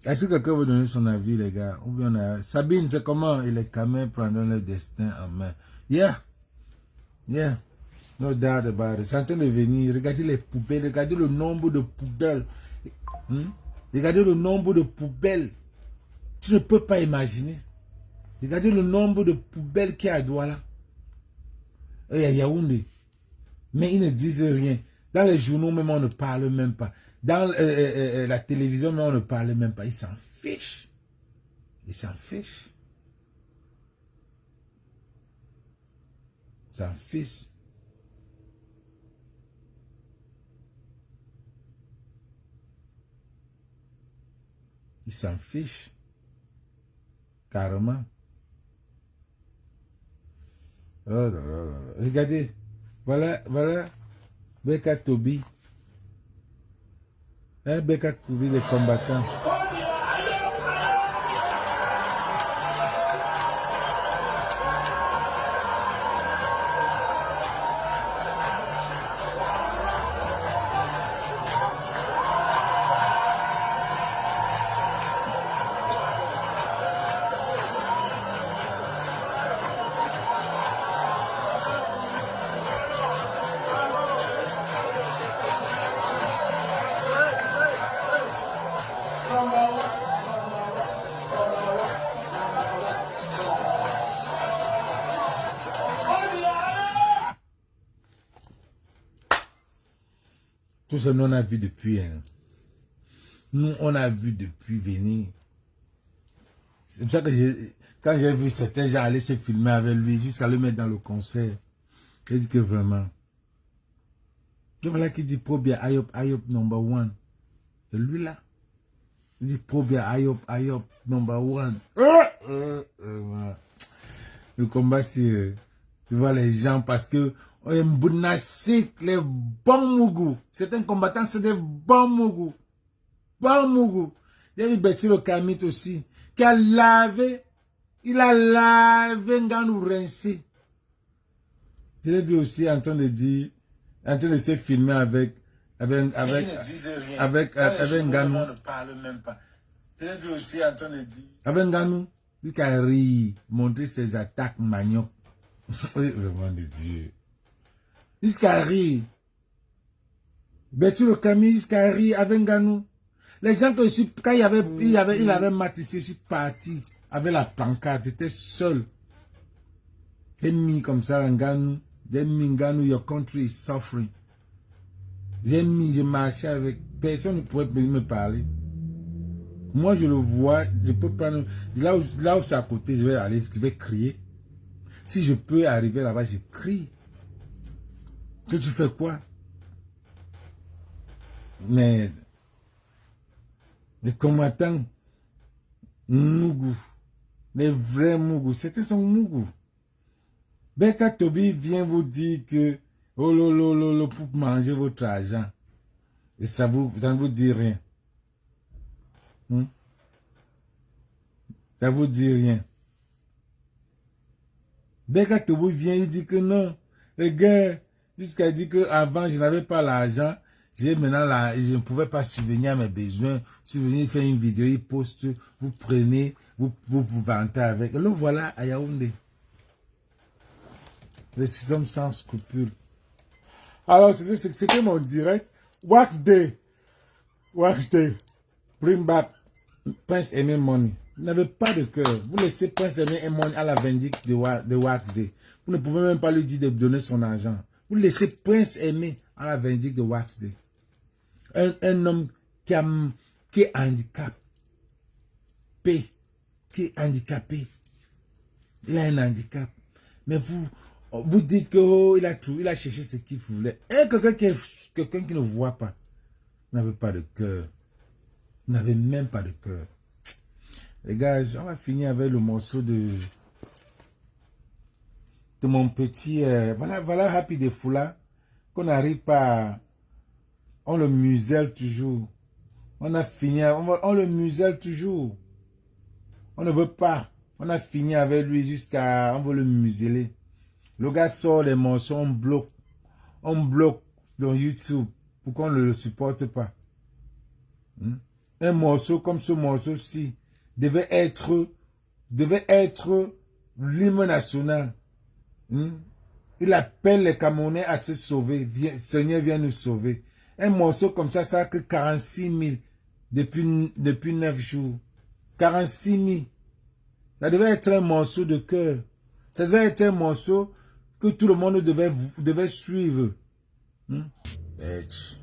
Est-ce que quelqu'un veut donner son avis, les gars? Ou bien on a... Sabine, c'est comment? Et les Camerounais prendront leur destin en main. Yeah. No doubt about it. C'est en train de venir. Regardez les poubelles. Regardez le nombre de poubelles. Regardez le nombre de poubelles. Tu ne peux pas imaginer. Regardez le nombre de poubelles qu'il y a à Douala. Il y a Yaoundé. Mais ils ne disent rien. Dans les journaux, même, on ne parle même pas. Dans la télévision, même, on ne parle même pas. Ils s'en fichent. Ils s'en fichent. Ils s'en fichent. Ils s'en fichent. Carrément. Oh là là là. Regardez. Voilà. Beka Tobi. Beka Tobi, les combattants. Tout ça, nous, on a vu depuis. Hein. Nous, on a vu depuis venir. C'est pour ça que quand j'ai vu certains gens aller se filmer avec lui, jusqu'à le mettre dans le concert, j'ai dit que vraiment. Et voilà qui dit Probia Ayop number one. C'est lui-là. Il dit Probia Ayop number one. Le combat, c'est... tu vois les gens parce que on est bounasik, les bons mougou. Certains combattants, c'est des bons mougou. Bons mougou. J'ai vu Betty le Kamit aussi, qui a lavé, il a lavé Nganou rincé. Je l'ai vu aussi en train de dire, en train de se filmer avec Nganou. Ne parle même pas. Je l'ai vu aussi en train de dire. Avec Nganou, il a ri, montrer ses attaques manioc. Vraiment de Dieu. Jusqu'à rire. Betty le Camille, jusqu'à rire avec Nganou. Les gens que je suis, quand il avait matissé, je suis parti avec la pancarte, j'étais seul. J'ai mis comme ça Nganou, j'ai mis Nganou, your country is suffering. J'ai mis, je marchais avec, personne ne pouvait me parler. Moi je le vois, je peux prendre, là où c'est à côté, je vais aller, je vais crier. Si je peux arriver là-bas, je crie. Que tu fais quoi? Mais les combattants, Mougou, les vrais Mougou, c'était son Mougou. Beka Tobi vient vous dire que, oh lolo, pour manger votre argent. Et ça ne vous dit rien. Ça vous dit rien. Beka Tobi vient, il dit que non. Les gars, jusqu'à dire que avant je n'avais pas l'argent. J'ai maintenant je ne pouvais pas subvenir à mes besoins. Subvenir, faire une vidéo, il poste, vous prenez, vous vantez avec. Le voilà à Yaoundé. Les hommes sans scrupules. Alors, c'était mon direct. Wax Day. Bring back Prince Aimé Money. Vous n'avez pas de cœur. Vous laissez Prince Aimé Money à la vindicte de Wax Day. Vous ne pouvez même pas lui dire de donner son argent. Vous laissez Prince Aimé à la vindicte de Wax Day. Un homme qui est handicapé. Qui est handicapé. Il a un handicap. Mais vous dites que oh, il a cherché ce qu'il voulait. Et quelqu'un qui ne voit pas. Vous n'avez pas de cœur. Vous n'avez même pas de cœur. Les gars, on va finir avec le morceau de mon petit... voilà Happy de Foula. Qu'on n'arrive pas... On le muselle toujours. On a fini... On le muselle toujours. On ne veut pas. On a fini avec lui jusqu'à... On veut le museler. Le gars sort les morceaux, on bloque. On bloque dans YouTube. Pourquoi on ne le supporte pas? Un morceau comme ce morceau-ci devait être l'hymne national. Il appelle les Camerounais à se sauver. Seigneur, viens nous sauver. Un morceau comme ça a que 46 000 depuis 9 jours. 46 000. Ça devait être un morceau de cœur. Ça devait être un morceau que tout le monde devait suivre. Bitch.